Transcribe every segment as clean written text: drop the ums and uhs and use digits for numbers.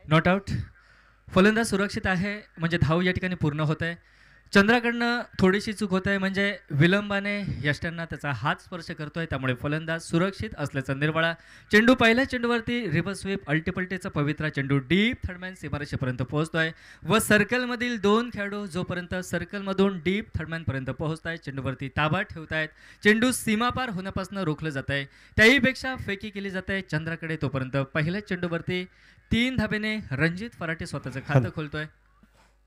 Not out. फलंदाज सुरक्षित आहे म्हणजे धाव या ठिकाणी पूर्ण होत आहे. चंद्राकडनं थोडीशी चूक होत आहे म्हणजे विलंबाने यष्ट्यांना त्याचा हात स्पर्श करतोय, त्यामुळे फलंदाज सुरक्षित असल्याचा निर्वाळा. चेंडू पहिल्या चेंडूवरती रिव्हर्स स्वीप अल्टीपल्टीचा पवित्रा चेंडू डीप थर्डमॅन सीमारेषेपर्यंत पोहोचतोय व सर्कलमधील दोन खेळाडू जोपर्यंत सर्कलमधून डीप थर्डमॅनपर्यंत पोहोचत आहेत चेंडूवरती ताबा ठेवतायत. चेंडू सीमापार होण्यापासून रोखलं जात आहे, त्याहीपेक्षा फेकी केली जाते चंद्राकडे. तोपर्यंत पहिल्या चेंडूवरती 3 धाबेने रणजित फराटे स्वतःचं खातं खोलतोय.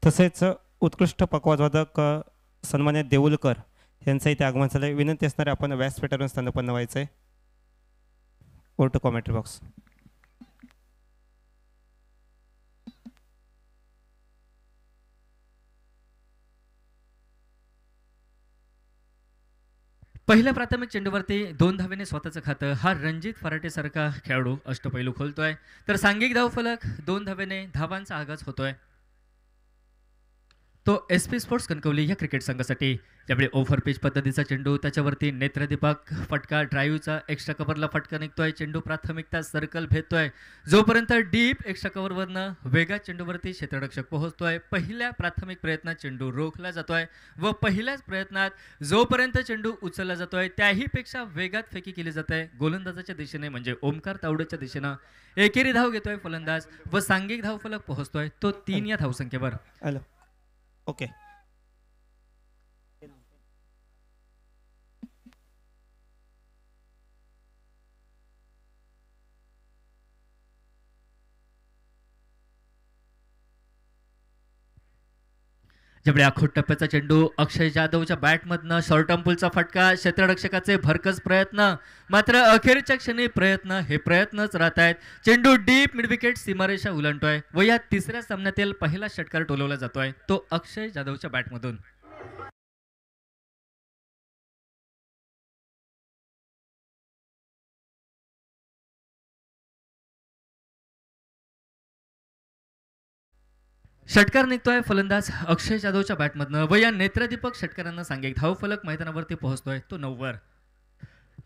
तसेच उत्कृष्ट पकवाजवादक सन्मान्य देऊलकर यांचं इथे आगमन झालंय. विनंती असणारे आपण व्यासपीठावरून स्थानपन्न व्हायचंय. Over to commentary box. पहिल्या प्राथमिक चेंडूवरती 2 धावेने स्वतःचं खातं हा रणजित फराटे सारखा खेळाडू अष्टपैलू खोलतोय. तर सांघिक धावफलक 2 धावेने धावांचा आगाज होतोय तो SP स्पोर्ट्स कणकवली या क्रिकेट संघासाठी. ज्यावेळी ओव्हर पिच पद्धतीचा चेंडू त्याच्यावरती नेत्रदीपक फटका ड्राईव्हचा एक्स्ट्रा कव्हरला फटका निघतोय. चेंडू प्राथमिकता सर्कल भेटतोय जोपर्यंत डीप एक्स्ट्रा कव्हरवरनं वेगात चेंडूवरती क्षेत्ररक्षक पोहोचतोय. पहिल्या प्राथमिक प्रयत्नात चेंडू रोखला जातोय व पहिल्याच प्रयत्नात जोपर्यंत चेंडू उचलला जातोय त्याहीपेक्षा वेगात फेकी केली जाते गोलंदाजाच्या दिशेने म्हणजे ओमकार तावडेच्या दिशेनं. एकेरी धाव घेतोय फलंदाज व सांघिक धावफलक पोहोचतोय तो 3 या धावसंख्येवर. ओके. ज्यावेळी आखोट टप्प्याचा चेंडू अक्षय जाधवच्या बॅटमधनं शॉर्ट पुलचा फटका क्षेत्ररक्षकाचे भरकस प्रयत्न मात्र अखेरच्या क्षणी हे प्रयत्नच राहत आहेत. चेंडू डीप मिड विकेट सीमारेषा उलटतोय व या तिसऱ्या सामन्यातील पहिला षटकार टोलवला जातोय तो अक्षय जाधवच्या बॅटमधून. षटकार निघतोय फलंदाज अक्षय जाधवच्या बॅटमधनं व या नेत्रदीपक षटकारांना सांघिक धावफलक मैदानावरती पोहोचतोय तो 9 वर.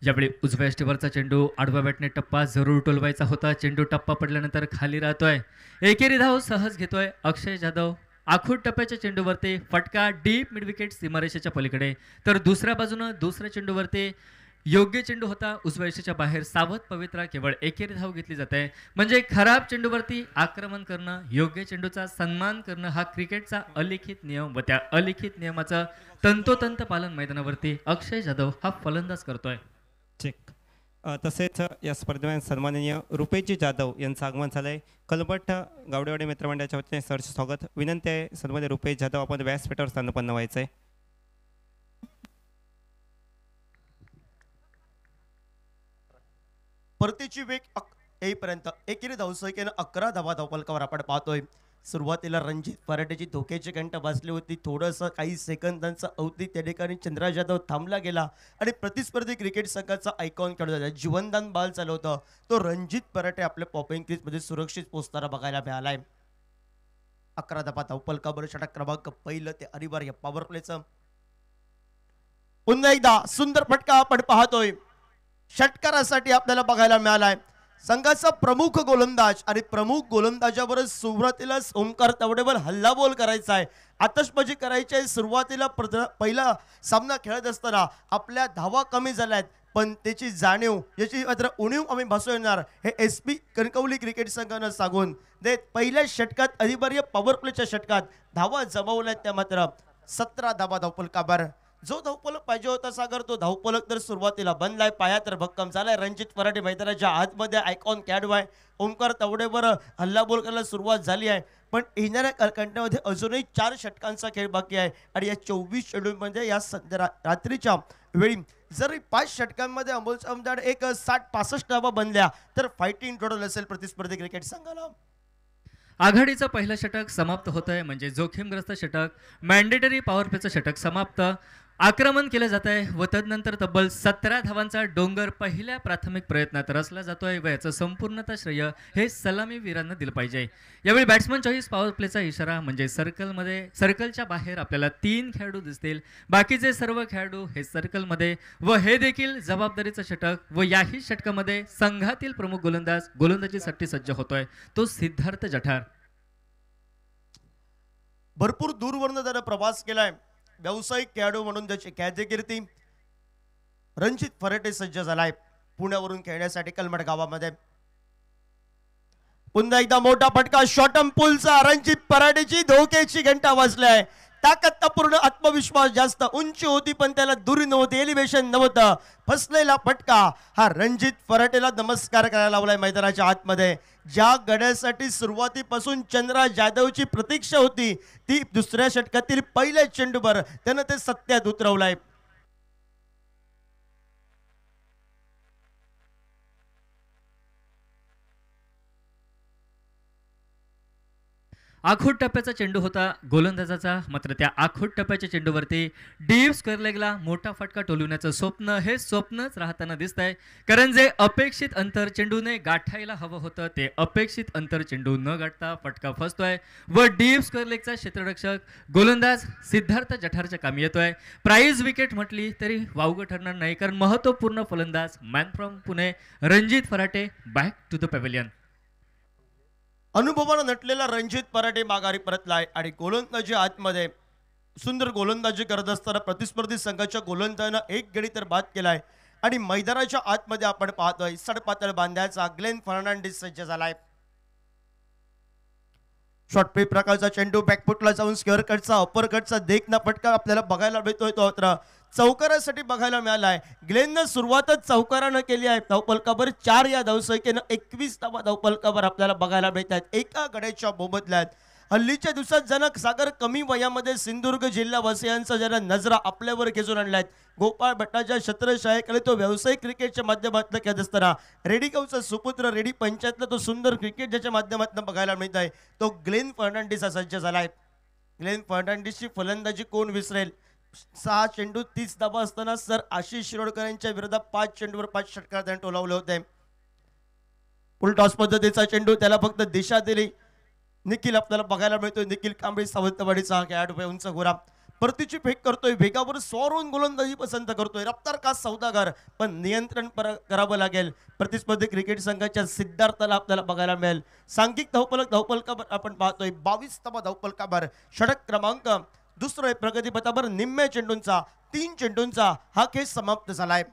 ज्यावेळी उजव्या स्टिवरचा चेंडू आडव्या बॅटने टप्पा जरूर टोलवायचा होता. चेंडू टप्पा पडल्यानंतर खाली राहतोय. एकेरी धाव सहज घेतोय अक्षय जाधव. आखूट टप्प्याच्या चेंडूवरती फटका डीप मिड विकेट सीमारेषेच्या पलीकडे. तर दुसऱ्या बाजूनं दुसऱ्या चेंडूवरती योग्य चेंडू होता उजव्या रेषेच्या बाहेर सावध पवित्रा केवळ एकेरी धाव घेतली जाते. म्हणजे खराब चेंडूवरती आक्रमण करणं योग्य चेंडूचा सन्मान करणं हा क्रिकेटचा अलिखित नियम व त्या अलिखित नियमाचं तंतोतंत पालन मैदानावरती अक्षय जाधव हा फलंदाज करतोय. चेक. तसेच या स्पर्धेमध्ये सन्माननीय रुपेशजी जाधव यांचं आगमन झालंय. कलबट गावडेवाडी मित्रमंडळाच्या वतीने सहर्ष स्वागत. विनंती आहे सन्माननीय रुपेश जाधव आपण व्यासपीठावर स्थानपन्न व्हायचंय. परतीची वेग येईपर्यंत एकेरी धावसंख्येनं 11 धावा धावफलकावर आपण पाहतोय. सुरुवातीला रणजित फराटेची धोक्याची घंटा वाजली होती. थोडंसं काही सेकंदांचा अवधी त्या ठिकाणी चंद्रा जाधव थांबला गेला आणि प्रतिस्पर्धी क्रिकेट संघाचा आयकॉन खेळत होता जीवनदान बाल चालू होतं तो रणजित फराटे आपल्या पॉपिंग क्रीजमध्ये सुरक्षित पोहोचताना बघायला मिळालाय. 11 धावा धावफलकावर षटक क्रमांक पहिलं ते अनिवार्य पॉवर प्लेचं. पुन्हा एकदा सुंदर फटका आपण पाहतोय षटकारासाठी आपल्याला बघायला मिळालाय. संघाचा प्रमुख गोलंदाज आणि प्रमुख गोलंदाजावर सुरुवातीलाच ओमकार तावडेवर हल्लाबोल करायचा आहे, आतषबाजी करायची आहे. सुरुवातीला पहिला सामना खेळत असताना आपल्या धावा कमी झाल्या आहेत पण त्याची जाणीव याची मात्र उणीव आम्ही भासू येणार हे SP कणकवली क्रिकेट संघानं सांगून देत. पहिल्या षटकात अनिवार्य पॉवर प्लेच्या षटकात धावा जमावल्या त्या मात्र 17 धावा धावफलकावर. जो धावफलक पाहिजे होता सागर तो धावफलक तर सुरुवातीला बनलाय. पाया तर भक्कम झालाय. रणजित फराटे मैदानाच्या आतमध्ये आयकॉन खेळाडू आहे. ओमकार तावडेवर हल्लाबोल करायला सुरुवात झाली आहे पण येणाऱ्या कंटामध्ये अजूनही 4 षटकांचा खेळ बाकी आहे आणि या 24 शेड्यूलमध्ये या रात्रीच्या वेळी जर 5 षटकांमध्ये अमोल एक 60-65 धावा बनल्या तर फायटिंग टोटल असेल प्रतिस्पर्धी क्रिकेट संघाला. आघाडीचं पहिलं षटक समाप्त होतंय म्हणजे जोखीमग्रस्त षटक मॅन्डेटरी पॉवर प्लेचं षटक समाप्त. आक्रमण केलं जात आहे व तदनंतर तब्बल 17 धावांचा डोंगर पहिल्या प्राथमिक प्रयत्नात रचला जातोय व याचं संपूर्णतः श्रेय हे सलामी वीरांना दिलं पाहिजे. यावेळी बॅट्समन चॉईस पॉवर प्लेचा इशारा म्हणजे सर्कलच्या बाहेर आपल्याला 3 खेळाडू दिसतील. बाकीचे सर्व खेळाडू हे सर्कलमध्ये व हे देखील जबाबदारीचं षटक व याही षटकामध्ये संघातील प्रमुख गोलंदाजीसाठी सज्ज होतोय तो सिद्धार्थ जठार. भरपूर दूरवरनं त्यानं प्रवास केलाय. व्यावसायिक खेळाडू म्हणून त्याची ख्यातिकीर्ती. रणजित फराटे सज्ज झालाय पुण्यावरून खेळण्यासाठी कलमड गावामध्ये. पुन्हा एकदा मोठा फटका शॉटम पुलचा. रणजित फराटेची धोक्याची घंटा वाजलाय. ताकदपूर्ण आत्मविश्वास जास्त. उंची होती पण त्याला दुरी नव्हती, एलिव्हेशन नव्हतं. फसलेला फटका हा रणजित फराटेला नमस्कार करायला लावलाय मैदानाच्या आतमध्ये. ज्या गड्यासाठी सुरुवातीपासून चंद्रा जाधवची प्रतीक्षा होती ती दुसऱ्या षटकातील पहिल्या चेंडूवर त्यानं ते सत्यात उतरवलंय. आखूड टप्प्याचा चेंडू होता गोलंदाजाचा. मात्र त्या आखूड टप्प्याच्या चेंडूवरती डीप स्क्वेअर लेगला मोठा फटका टोलविण्याचं स्वप्न हे स्वप्नच राहताना दिसतंय. कारण जे अपेक्षित अंतर चेंडूने गाठायला हवं होतं ते अपेक्षित अंतर चेंडू न गाठता फटका फसतोय व डीप स्क्वेअर लेगचा क्षेत्ररक्षक गोलंदाज सिद्धार्थ जठारच्या कामी येतोय. प्राइज विकेट म्हटली तरी वावगं ठरणार नाही कारण महत्वपूर्ण फलंदाज man from Pune Ranjit Farate back to the pavilion. अनुभवानं नटलेला रणजित फराटे माघारी परतलाय आणि गोलंदाजी आतमध्ये सुंदर गोलंदाजी करत असताना प्रतिस्पर्धी संघाच्या गोलंदाजानं एक गडी तर बाद केलाय आणि मैदानाच्या आतमध्ये आपण पाहतोय सडपातळ बांध्याचा ग्लेन फर्नांडिस सज्ज झालाय. शॉर्ट प्ले प्रकारचा चेंडू बॅकफुटला जाऊन स्क्वेअर कटचा अपर कटचा देखना फटका आपल्याला बघायला मिळतोय. तो मात्र चौकारासाठी बघायला मिळालाय. ग्लेननं सुरुवातच चौकारानं केली आहे. धावफलकावर 4 या धावसंख्येनं 21 धावा धावफलकावर आपल्याला बघायला मिळत आहेत एका गड्याच्या मोबदल्यात. हल्लीच्या दिवसात जनक सागर कमी वयामध्ये सिंधुदुर्ग जिल्हावासियांचा जरा नजरा आपल्यावर खेचून आणलाय. गोपाळ भट्टाच्या छत्रछायेखाली तो व्यावसायिक क्रिकेटच्या माध्यमातून खेळत असताना रेडी गावचा सुपुत्र रेडी पंचायतला तो सुंदर क्रिकेट ज्याच्या माध्यमातून बघायला मिळत आहे तो ग्लेन फर्नांडिस हा सज्ज झालाय. ग्लेन फर्नांडिसची फलंदाजी कोण विसरेल. 6 चेंडू 30 धावा असताना सर आशिष शिरोडकर यांच्या विरोधात 5 चेंडूवर 5 षटकार त्याने टोलावले होते. उलटॉस पद्धतीचा चेंडू त्याला फक्त दिशा दिली. निखिल आपल्याला बघायला मिळतोय. निखिल कांबळे सावंतवाडीचा हा खेळाडू उंच गोरा परतीची फेक करतोय. वेगावर स्वरून गोलंदाजी पसंत करतोय. रफ्तार का सौदागर पण नियंत्रण करावं लागेल. प्रतिस्पर्धी क्रिकेट संघाच्या सिद्धार्थाला आपल्याला बघायला मिळेल. सांघिक धावफलकावर आपण पाहतोय 22 धावफलकावर षटक क्रमांक दुसरं प्रगतीपथावर निम्म्या चेंडूंचा 3 चेंडूंचा हा खेळ समाप्त झालाय.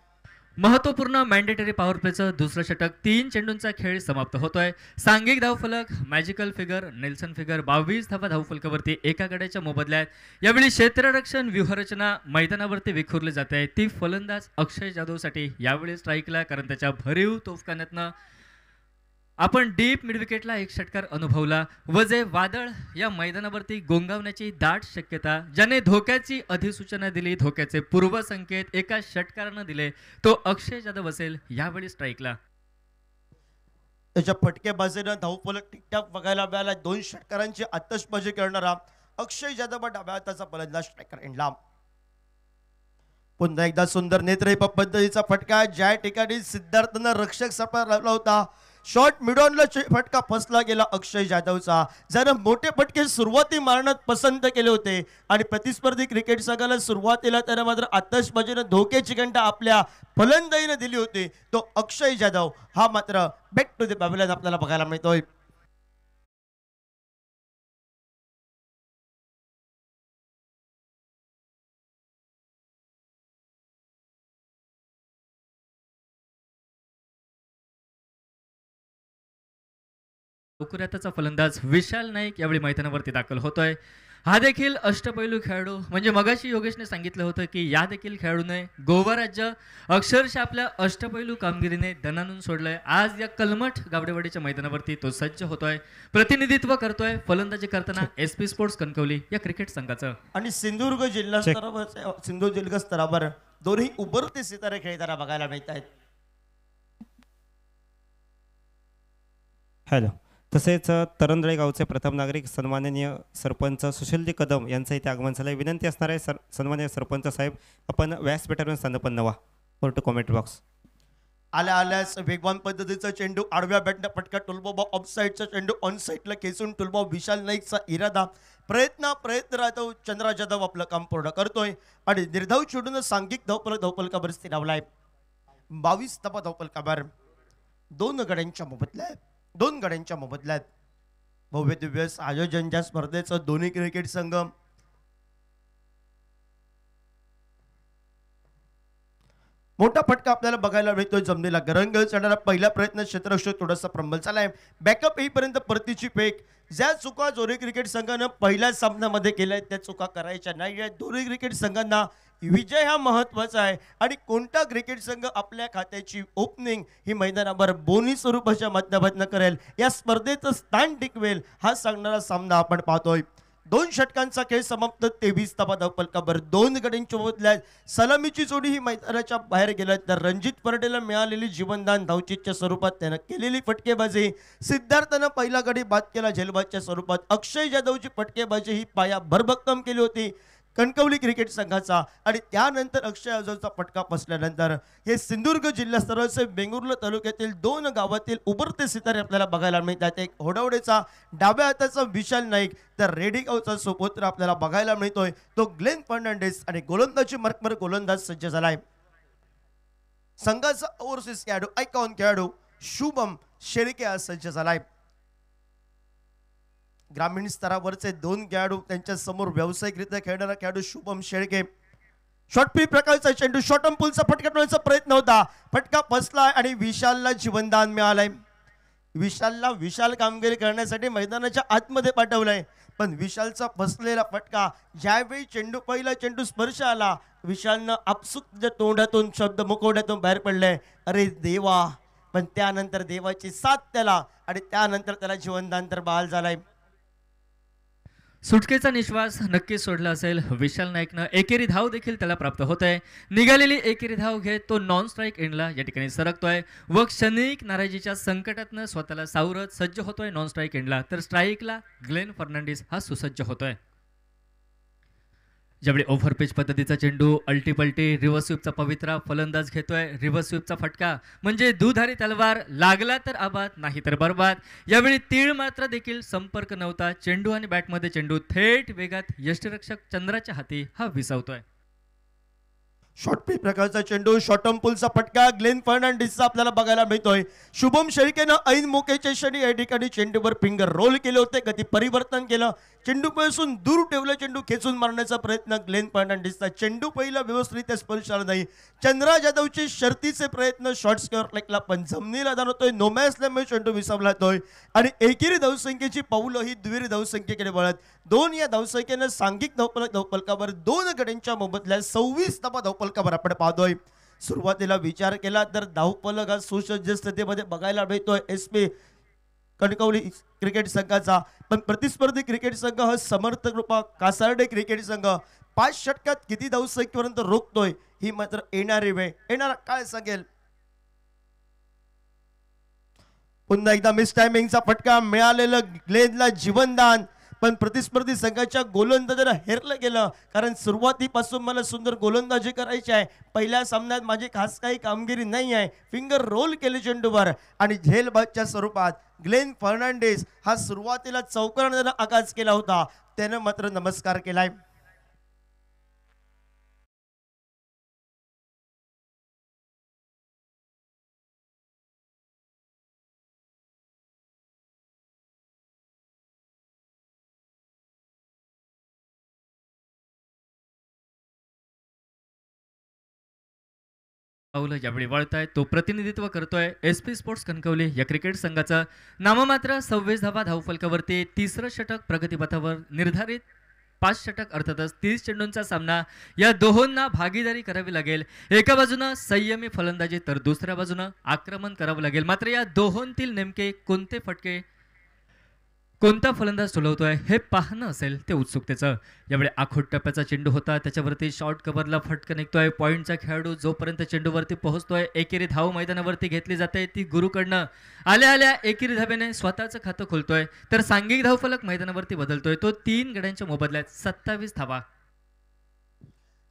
महत्वपूर्ण मॅन्डेटरी पॉवर प्लेचं दुसरं षटक 3 चेंडूंचा खेळ समाप्त होतोय. सांघिक धावफलक मॅजिकल फिगर नेल्सन फिगर 22 धावा धावफलकावरती एका गड्याच्या मोबदल्यात. यावेळी क्षेत्ररक्षण व्यूहरचना मैदानावरती विखुरली जाते. ती फलंदाज अक्षय जाधवसाठी यावेळी स्ट्राईकला कारण त्याच्या भरीव तोफखान्यातनं आपण डीप मिडविकेटला एक षटकार अनुभवला व जे वादळ या मैदानावरती गोंगावण्याची दाट शक्यता ज्याने धोक्याची अधिसूचना दिली, धोक्याचे पूर्वसंकेत एका षटकारानं दिले तो अक्षय जाधव असेल यावेळी स्ट्राईकला. त्याच्या फटकेबाजीनं धावफलक टिकटाक बघायला मिळाला. 2 षटकारांची आतषबाजी करणारा अक्षय जाधव डाव्या हाताचा फलंदाज स्ट्रायकर एंडला. पुन्हा एकदा सुंदर नेत्रहीप पद्धतीचा फटका ज्या ठिकाणी सिद्धार्थनं रक्षक सफर लावला होता. शॉर्ट मिडॉनला फटका फसला गेला अक्षय जाधवचा. ज्यानं मोठे फटके सुरुवाती मारण्यात पसंत केले होते आणि प्रतिस्पर्धी क्रिकेट संघाला सुरुवातीला त्यानं मात्र आतषबाजीनं धोक्याची घंटा आपल्या फलंदाजीने दिली होती. तो अक्षय जाधव हा मात्र बॅक टू द पॅव्हिलियन आपल्याला बघायला मिळतोय. उकुऱ्याचा फलंदाज विशाल नाईक यावेळी मैदानावरती दाखल होतोय. हा देखील अष्टपैलू खेळाडू म्हणजे मगाशी योगेशने सांगितलं होतं की या देखील खेळाडूने गोवा राज्य अक्षरशः आपल्या अष्टपैलू कामगिरीने दणानून सोडलंय. आज या कलमठ गावडेवाडीच्या मैदानावरती तो सज्ज होतोय. प्रतिनिधित्व करतोय फलंदाजी करताना SP स्पोर्ट्स कणकवली या क्रिकेट संघाचं. आणि सिंधुदुर्ग जिल्हा स्तरावर दोन्ही उभरते सितारे खेळताना बघायला मिळत आहेत. हॅलो तसेच तरंदळे गावचे प्रथम नागरिक सन्माननीय सरपंच सुशीलजी कदम यांचं इथे आगमन झालं आहे. विनंती असणार आहे सन्माननीय सरपंच साहेब, आपण व्यासपीठावरून स्थानपन्न व्हा. For to comment box. आल्या आल्यास वेगवान पद्धतीचा चेंडू आडव्या बॅटनं फटका, टोलबाबा ऑफसाईडचा चेंडू ऑन साईडला खेचून टोलबाबा विशाल नाईकचा इरादा, प्रयत्न राहतो. चंद्रा जाधव आपलं काम पूर्ण करतोय आणि निर्धाव चेंडून सांघिक धावपलकावर स्थिरावलाय. 22 धावा धावपलकावर दोन गड्यांच्या मोबदल्यात भव्य दिव्य आयोजनच्या स्पर्धेचं दोन्ही क्रिकेट संघ मोठा फटका आपल्याला बघायला मिळतोय. जमलेला गरंग चढणारा पहिला प्रयत्न क्षेत्ररक्षक थोडासा प्रबल झालाय. बॅकअप येईपर्यंत परतीची फेक. ज्या चुका दोन्ही क्रिकेट संघानं पहिल्या सामन्यामध्ये केल्या त्या चुका करायच्या नाही आहेत. दोन्ही क्रिकेट संघांना विजय हा महत्वाचा आहे आणि कोणता क्रिकेट संघ आपल्या खात्याची ओपनिंग ही मैदानावर बोनी स्वरूपाच्या माध्यमातून करेल, या स्पर्धेचं स्थान टिकवेल, हा सांगणारा सामना आपण पाहतोय. 2 षटकांचा खेळ समाप्त. 23 धावा धावपलकावर 2 गड्यांच्या बदल्यात सलामीची जोडी ही मैदानाच्या बाहेर गेल्या तर रणजित परडेला मिळालेली जीवनदान धावचीच्या स्वरूपात त्यानं केलेली फटकेबाजी, सिद्धार्थनं पहिला गडी बाद केला झेलबादच्या स्वरूपात, अक्षय जाधवची फटकेबाजी ही पाया भरभक्कम केली होती कणकवली क्रिकेट संघाचा आणि त्यानंतर अक्षय जाधवचा फटका बसल्यानंतर हे सिंधुदुर्ग जिल्हा स्तराचे बेंगुर्ला तालुक्यातील 2 गावातील उभरते सितारे आपल्याला बघायला मिळतात. एक होडवडेचा डाव्या हाताचा विशाल नाईक तर रेडी गावचा सुपुत्र आपल्याला बघायला मिळतोय तो ग्लेन फर्नांडिस आणि गोलंदाजी मार्कवर गोलंदाज सज्ज झालाय. संघाचा ओव्हरसीज खेळाडू आयकॉन खेळाडू शुभम शेळके आज सज्ज झालाय. ग्रामीण स्तरावरचे 2 खेळाडू त्यांच्या समोर व्यावसायिकरित्या खेळणारा खेळाडू शुभम शेळके. शॉर्ट प्रकारचा चेंडू शॉर्ट पुलचा फटका ठेवण्याचा प्रयत्न होता, फटका फसलाय आणि विशालला जीवनदान मिळालंय. विशालला विशाल कामगिरी करण्यासाठी मैदानाच्या आतमध्ये पाठवलंय पण विशालचा फसलेला फटका, ज्यावेळी पहिला चेंडू स्पर्श आला विशालनं आपसुक तोंडातून शब्द मुखवड्यातून बाहेर पडले, अरे देवा. पण त्यानंतर देवाची साथ त्याला आणि त्यानंतर त्याला जीवनदान तर बहाल झालाय. सुटकेचा निश्वास नक्कीच सोडला असेल. विशाल नाईकनं एकेरी धाव देखील त्याला प्राप्त होत आहे. निघालेली एकेरी धाव घेत तो नॉन स्ट्राईक एंडला या ठिकाणी सरकतोय व क्षणिक नाराजीच्या संकटातनं स्वतःला सावरत सज्ज होतोय नॉन स्ट्राईक एंडला. तर स्ट्राईकला ग्लेन फर्नांडिस हा सुसज्ज होतोय. ज्यावेळी ओव्हरपिच पद्धतीचा चेंडू अल्टीपल्टी रिव्हर्स स्वीपचा पवित्रा फलंदाज घेतोय. रिव्हर्स स्वीपचा फटका म्हणजे दुधारी तलवार, लागला तर आबाद नाही तर बरबाद. यावेळी तीळ मात्र देखील संपर्क नव्हता. चेंडू आणि बॅटमध्ये चेंडू थेट वेगात यष्टिरक्षक चंद्राच्या हाती हा विसावतोय. शॉर्ट प्रकारचा चेंडू शॉर्ट पुलचा फटका ग्लेन फर्नांडिसचा आपल्याला बघायला मिळतोय. शुभम शेळकेनं ऐन मोकेच्या क्षणी या ठिकाणी चेंडूवर फिंगर रोल केले होते, गती परिवर्तन केलं, चेंडू पासून दूर ठेवलं, चेंडू खेचून मारण्याचा प्रयत्न ग्लेन फर्नांडिसचा. चेंडू पहिला व्यवस्थित स्पर्श आला नाही. चंद्रा जाधवचे शर्तीचे प्रयत्न शॉर्ट स्क्वेअर लेगला पण जमिनीला जाणवतोय. नो असल्यामुळे चेंडू विसावला जातोय आणि एकेरी धावसंख्येची पाऊलं ही दुहेरी धावसंख्येकडे वळत 2 या धावसंख्येनं सांघिक धावपलकावर 2 गड्यांच्या मोबदल्यात 26 धावा धावपलकावर आपण पाहतोय. सुरुवातीला विचार केला तर धावपलक हा सुसज्ज स्थितीमध्ये बघायला मिळतोय SP कणकवली क्रिकेट संघाचा, पण प्रतिस्पर्धी क्रिकेट संघ हा समर्थक रूपा कासार्डे क्रिकेट संघ 5 षटकात किती धावसंख्येपर्यंत रोखतोय ही मात्र येणारी वेळ येणारा काय सांगेल. पुन्हा एकदा मिस टायमिंगचा फटका, मिळालेलं ग्लेनला जीवनदान, पण प्रतिस्पर्धी संघाच्या गोलंदाजाला हेरलं गेलं कारण सुरुवातीपासून मला सुंदर गोलंदाजी करायची आहे, पहिल्या सामन्यात माझी खास काही कामगिरी नाही आहे. फिंगर रोल केले चेंडूवर आणि झेलबादच्या स्वरूपात ग्लेन फर्नांडिस हा सुरुवातीला चौकाराने आगाज केला होता, त्यानं मात्र नमस्कार केलाय. पाऊलं यावेळी वळताय तो प्रतिनिधित्व करतोय SP स्पोर्ट्स कणकवली या क्रिकेट संघाचा. नाममात्र 26 धावा धावफलकावरती तिसरं षटक प्रगतीपथावर निर्धारित 5 षटक अर्थातच 30 चेंडूंचा सामना. या दोहोंना भागीदारी करावी लागेल. एका बाजूनं संयमी फलंदाजी तर दुसऱ्या बाजूनं आक्रमण करावं लागेल. मात्र या दोहोंतील नेमके कोणते फटके कोणता फलंदाज टोलवतोय हे पाहणं असेल ते उत्सुकतेचं. यावेळी आखोट टप्प्याचा चेंडू होता, त्याच्यावरती शॉर्ट कव्हरला फटका निघतोय. पॉईंटचा खेळाडू जोपर्यंत चेंडूवरती पोहोचतोय, एकेरी धाव मैदानावरती घेतली जाते, ती गुरुकडनं आल्या आल्या एकेरी धावेने स्वतःचं खातं खोलतोय. तर सांघिक धावफलक मैदानावरती बदलतोय. तो 3 गड्यांच्या मोबदल्यात 27 धावा.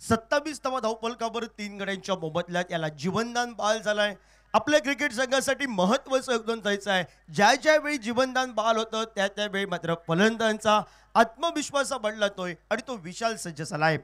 27 धावफलकावर 3 गड्यांच्या मोबदल्यात याला जीवनदान बहाल झालाय. आपल्या क्रिकेट संघासाठी महत्वाचं योगदान द्यायचं आहे. ज्या वेळी जीवनदान बहाल होतं त्यावेळी मात्र फलंदाजांचा आत्मविश्वास वाढला जातोय आणि तो विशाल सज्ज झालाय.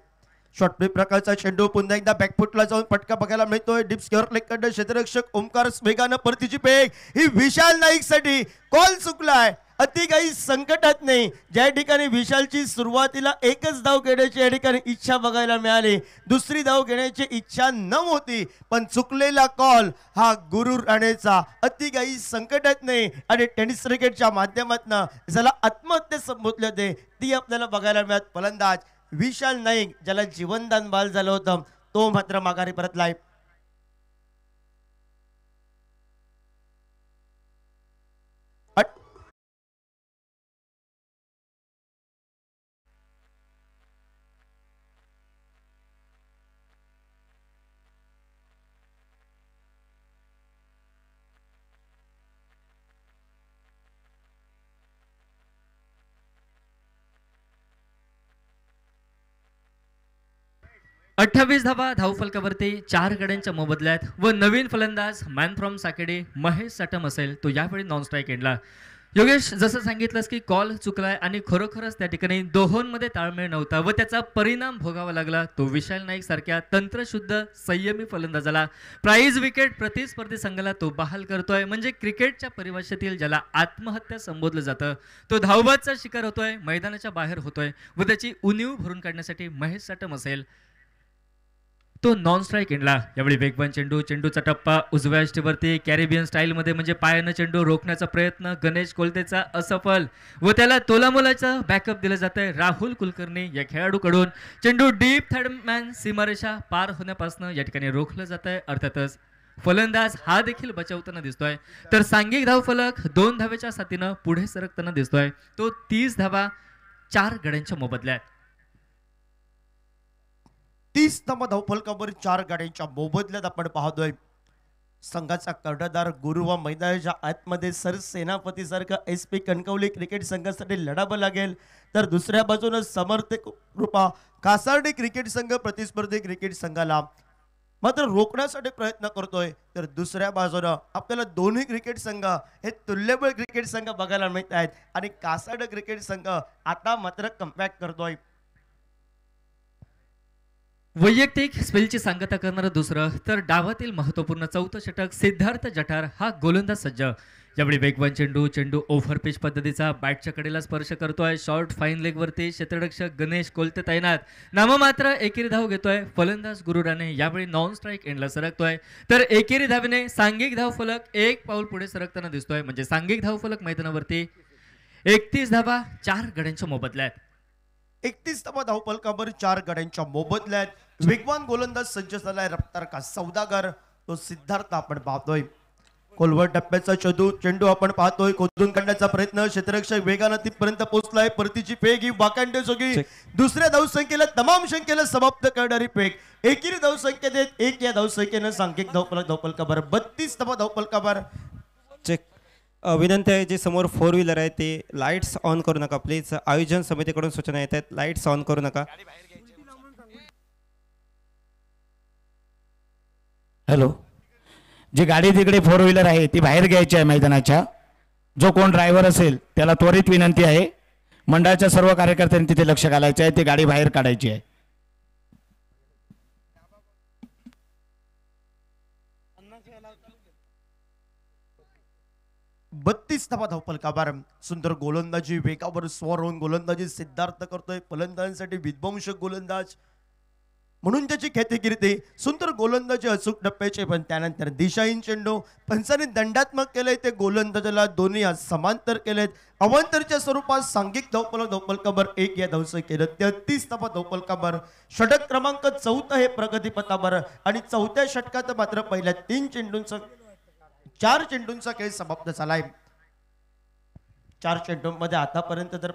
शॉर्ट प्ले प्रकारचा चेंडू पुन्हा एकदा बॅकफुटला जाऊन पटका बघायला मिळतोय. डिप स्क्वेअर लेगकडे क्षेत्ररक्षक ओमकार वेगानं परतीची पेग. ही विशाल नाईकसाठी कॉल चुकलाय. अति काही संकटात नाही. ज्या ठिकाणी विशालची सुरुवातीला एकच धाव घेण्याची या ठिकाणी इच्छा बघायला मिळाली, दुसरी धाव घेण्याची इच्छा नव्हती, पण चुकलेला कॉल हा गुरु राणेचा. अति काही संकटात नाही आणि टेनिस क्रिकेटच्या माध्यमातून ज्याला आत्महत्या संबोधले होते ती आपल्याला बघायला मिळत. फलंदाज विशाल नाईक ज्याला जीवनदान बहाल झालं होतं तो मात्र माघारी परतलाय. 28 धावा धावफलकावरती 4 गड्यांच्या मोबदल्यात व नवीन फलंदाज मॅन फ्रॉम साकेडे महेश साटम असेल तो यावेळी नॉन स्ट्राईक एंडला. योगेश, जसं सांगितलंस की कॉल चुकलाय आणि खरोखरच त्या ठिकाणी दोहोंमध्ये ताळमेळ नव्हता व त्याचा परिणाम भोगावा लागला. तो विशाल नाईक सारख्या तंत्रशुद्ध संयमी फलंदाजाला प्राइज विकेट प्रतिस्पर्धी संघाला तो बहाल करतोय. म्हणजे क्रिकेटच्या परिभाषेतील ज्याला आत्महत्या संबोधलं जातं तो धावबादचा शिकार होतोय, मैदानाच्या बाहेर होतोय व त्याची उणीव भरून काढण्यासाठी महेश साटम असेल तो नॉन स्ट्राईक एंडला. यावेळी वेगवान चेंडूचा टप्पा उजव्या अष्टीवरती कॅरेबियन स्टाईलमध्ये म्हणजे पायानं चेंडू रोखण्याचा प्रयत्न गणेश कोलतेचा असफल व त्याला तोलामोलाचं बॅकअप दिलं जातंय राहुल कुलकर्णी या खेळाडूकडून. चेंडू डीप थर्ड मॅन सीमारेषा पार होण्यापासून या ठिकाणी रोखलं जातंय. अर्थातच फलंदाज हा देखील बचावताना दिसतोय. तर सांघिक धावफलक 2 धावेच्या साथीनं पुढे सरकताना दिसतोय. तो 30 धावा 4 गड्यांच्या मोबदल्यात. 30 धावफलकावर 4 गाड्यांच्या मोबदल्यात आपण पाहतोय. संघाचा कर्णधार गुरु व मैदानाच्या आतमध्ये सरसेनापती सारखा SP कणकवली क्रिकेट संघासाठी लढावं लागेल. तर दुसऱ्या बाजूने समर्थक रूपा कासार्डे क्रिकेट संघ प्रतिस्पर्धी क्रिकेट संघाला मात्र रोखण्यासाठी प्रयत्न करतोय. तर दुसऱ्या बाजूने आपल्याला दोन्ही क्रिकेट संघ हे तुल्यबळ क्रिकेट संघ बघायला मिळत आहेत आणि कासार्डे क्रिकेट संघ आता मात्र कमबॅक करतोय. वैयक्तिक स्पेलची सांगता करणारं दुसरं तर डावातील महत्वपूर्ण 4थं षटक सिद्धार्थ जठार हा गोलंदाज सज्ज. यावेळी वेगवान चेंडू ओव्हरपिच पद्धतीचा बॅटच्या कडेला स्पर्श करतोय. शॉर्ट फाईन लेग वरती क्षेत्ररक्षक गणेश कोलते तैनात. नाममात्र एकेरी धाव घेतोय. फलंदाज गुरु राणे यावेळी नॉन स्ट्राईक एंडला सरकतोय. तर एकेरी धावेने सांघिक धावफलक 1 पाऊल पुढे सरकताना दिसतोय. म्हणजे सांघिक धावफलक मैदानावरती 31 धावा 4 गड्यांच्या मोबदल्यात. 31 धावफलकावर 4 गड्यांच्या मोबदल्यात वेगवान गोलंदाज सज्ज झालाय. रफ्तार का सौदागर तो सिद्धार्थ आपण पाहतोय. खोलवर टप्प्याचा चेंडू आपण पाहतोय. खोदून काढण्याचा प्रयत्न क्षेत्ररक्षक वेगानं तिथपर्यंत पोहोचलाय. परतीची पेग ही वाकांडे जोगी दुसऱ्या धावसंख्येला तमाम संख्येला समाप्त करणारी पेग. एकेरी धावसंख्येत 1 या धावसंख्येनं सांघिक धावफलकावर 32 धावफलकावर चेक. विनंती आहे, जे समोर 4 व्हीलर आहे ते लाईट्स ऑन करू नका प्लीज. आयोजन समितीकडून सूचना येत आहेत, लाईट्स ऑन करू नका. हॅलो, जी गाडी तिकडे 4 व्हीलर आहे ती बाहेर घ्यायची आहे मैदानाच्या. जो कोण ड्रायव्हर असेल त्याला त्वरित विनंती आहे, मंडळाच्या सर्व कार्यकर्त्यांनी तिथे लक्ष घालायचं आहे. ती गाडी बाहेर काढायची आहे. 32 धावफलकावर सुंदर गोलंदाजी वेगावर स्वर होऊन गोलंदाजी सिद्धार्थ करतोय. फलंदाजांसाठी विध्वंसक गोलंदाज म्हणून त्याची ख्यातिकीर्ती. सुंदर गोलंदाजी अचूक टप्प्याचे, पण त्यानंतर दिशाहीन चेंडू पंचांनी दंडात्मक केलंय. ते गोलंदाजाला दोन्ही हात समांतर केलेत. अवांतरच्या स्वरूपात सांघिक धावफलकावर 1 या धावसंख्येनं 33 धावफलकावर षटक क्रमांक 4 हे प्रगतीपथावर आणि 4थ्या षटकात मात्र पहिल्या 4 चेंडूंचा खेळ समाप्त झालाय. 4 चेंडूंमध्ये आतापर्यंत तर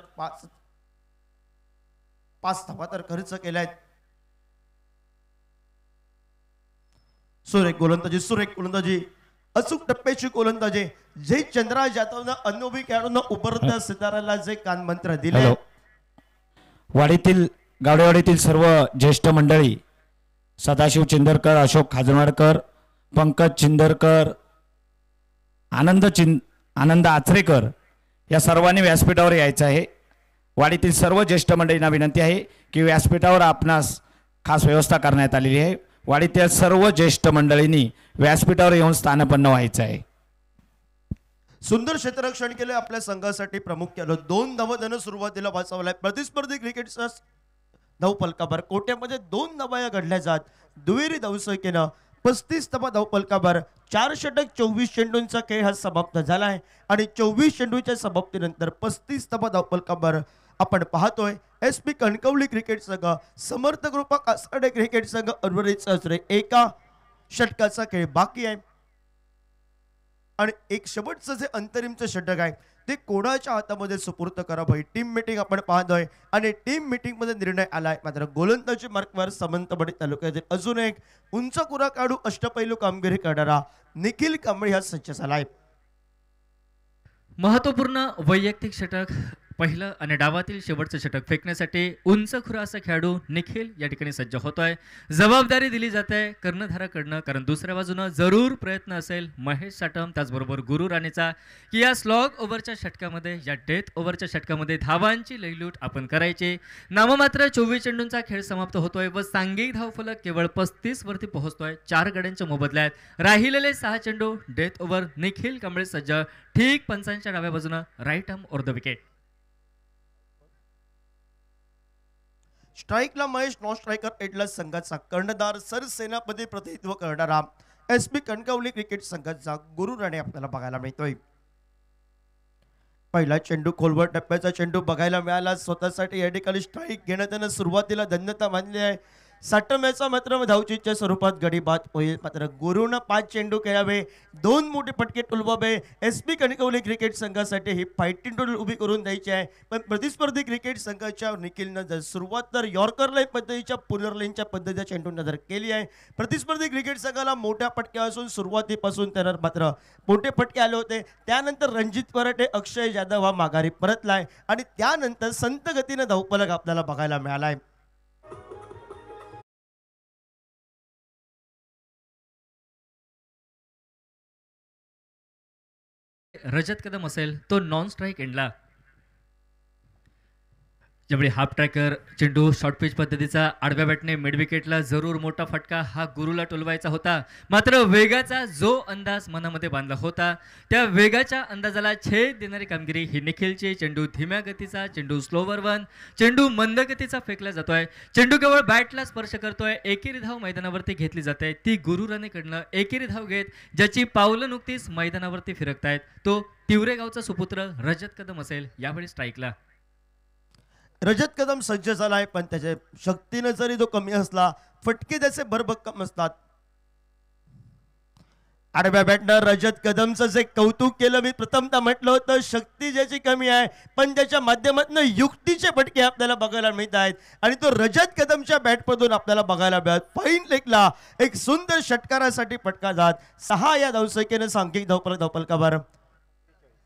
पाच धावा तर खर्च केल्यात. सुरेख गोलंदाजी अचूक टप्प्याची गोलंदाजी जे चंद्रराज जाधवनं अनुभवी खेळाडूंना उभरत्या सिताराला जे कानमंत्र दिले. हॅलो. वाडीतील गावडेवाडीतील सर्व ज्येष्ठ मंडळी, सदाशिव चिंदरकर, अशोक खाजनवाडकर, पंकज चिंदरकर, आनंद आचरेकर या सर्वांनी व्यासपीठावर यायचं आहे. वाडीतील सर्व ज्येष्ठ मंडळींना विनंती आहे की व्यासपीठावर आपणास खास व्यवस्था करण्यात आलेली आहे. वाडीतील सर्व ज्येष्ठ मंडळींनी व्यासपीठावर येऊन स्थानपन्न व्हायचं आहे. सुंदर क्षेत्ररक्षण केले आपल्या संघासाठी. प्रमुख केलं 2 धावदनं सुरुवातीला वाचवलाय. प्रतिस्पर्धी क्रिकेटचा धावफलकावर कोट्यामध्ये 2 धावा घडल्या जात. दुहेरी धावसंख्येनं 35 धावा धावफलकावर. 4 षटक 24 चेंडूंचा खेळ हा समाप्त झालाय आणि 24 चेंडूच्या समाप्तीनंतर 35 धावा धावफलकावर आपण पाहतोय SP कणकवली क्रिकेट संघ, समर्थ ग्रुप कासाडे क्रिकेट संघ उर्वरित साजरे. एका षटकाचा खेळ बाकी आहे आणि एक शेवटचं जे अंतरिमचं षटक आहे ते कोणाच्या हातामध्ये सुपूर्त करावं ही टीम मीटिंग आपण पाहतोय आणि टीम मीटिंग मध्ये निर्णय आलाय. मात्र गोलंदाजी मार्कवर सावंतवाडी तालुक्यातील अजून एक उंच कुरा काढू अष्टपैलू कामगिरी करणारा निखिल कांबळे हा सज्ज झालाय. महत्वपूर्ण वैयक्तिक षटक पहिलं आणि डावातील शेवटचं षटक फेकण्यासाठी उंच खुरा असा खेळाडू निखिल या ठिकाणी सज्ज होतोय. जबाबदारी दिली जाते कर्णधाराकडनं, कारण दुसऱ्या बाजूनं जरूर प्रयत्न असेल महेश साटम त्याचबरोबर गुरु राणेचा की या स्लॉग ओव्हरच्या षटकामध्ये, या डेथ ओव्हरच्या षटकामध्ये धावांची लयलूट आपण करायची. नाममात्र 24 चेंडूंचा खेळ समाप्त होतोय व सांघिक धावफलक केवळ 35 वरती पोहोचतोय. 4 गड्यांच्या मोबदल्यात राहिलेले 6 चेंडू डेथ ओव्हर. निखिल कांबळे सज्ज, ठीक पंचांच्या डाव्या बाजूनं right arm over the wicket. स्ट्राईकला महेश, नॉन स्ट्रायकर एडला संघाचा कर्णधार सरसेनापती प्रतिनिधित्व करणारा SP कणकवली क्रिकेट संघाचा गुरु राणे आपल्याला बघायला मिळतोय. पहिला चेंडू खोलवर टप्प्याचा चेंडू बघायला मिळाला. स्वतःसाठी या ठिकाणी स्ट्राईक घेण्यात त्यानं सुरुवातीला धन्यता मानली आहे. साटम याचा मात्र धावचीच्या स्वरूपात गडी बाद होईल. मात्र गुरुनं 5 चेंडू खेळावे, 2 मोठे फटके टोलवावे. SP कणकवली क्रिकेट संघासाठी ही फायटिंग टोल उभी करून द्यायची आहे. पण प्रतिस्पर्धी क्रिकेट संघाच्या निखिलनं जर सुरुवात तर यॉर्कर लाईन पद्धतीच्या पुलर लाईनच्या पद्धतीच्या चेंडूंना जर केली आहे. प्रतिस्पर्धी क्रिकेट संघाला मोठ्या फटक्या असून सुरुवातीपासून त्यांना मात्र मोठे फटके आले होते. त्यानंतर रणजित पराटे, अक्षय जाधव हा माघारी परतलाय आणि त्यानंतर संत गतीनं धावफलक आपल्याला बघायला मिळालाय. रजत कदम असेल तो नॉन स्ट्राईक एंडला. ज्यावेळी हाफ ट्रॅकर चेंडू शॉर्ट पिच पद्धतीचा आडव्या बॅटने मिड विकेटला जरूर मोठा फटका हा गुरुला टोलवायचा होता. मात्र वेगाचा जो अंदाज मनामध्ये बांधला होता त्या वेगाच्या अंदाजाला छेद देणारी कामगिरी ही निखिलची. चेंडू धीम्या गतीचा, चेंडू स्लोवर वन, चेंडू मंद गतीचा फेकला जातोय. चेंडू केवळ बॅटला स्पर्श करतोय. एकेरी धाव मैदानावरती घेतली जाते. ती गुरु राणेकडनं एकेरी धाव घेत ज्याची पावलं नुकतीच मैदानावरती फिरकतायत तो तिवरे गावचा सुपुत्र रजत कदम असेल. यावेळी स्ट्राईकला रजत कदम सज्ज झालाय, पण त्याच्या शक्तीनं जरी तो कमी असला फटके त्याचे भरभक्कम असतात. आडव्या बॅटनं रजत कदमचं जे कौतुक केलं मी प्रथमतः म्हटलं होतं, शक्ती ज्याची कमी आहे पण त्याच्या माध्यमातून युक्तीचे फटके आपल्याला बघायला मिळत आहेत आणि तो रजत कदमच्या बॅटमधून आपल्याला बघायला मिळत. फाईन लेगला एक सुंदर षटकारासाठी फटका जात. 6 या धावसंख्येनं सांघिक धावफलकावर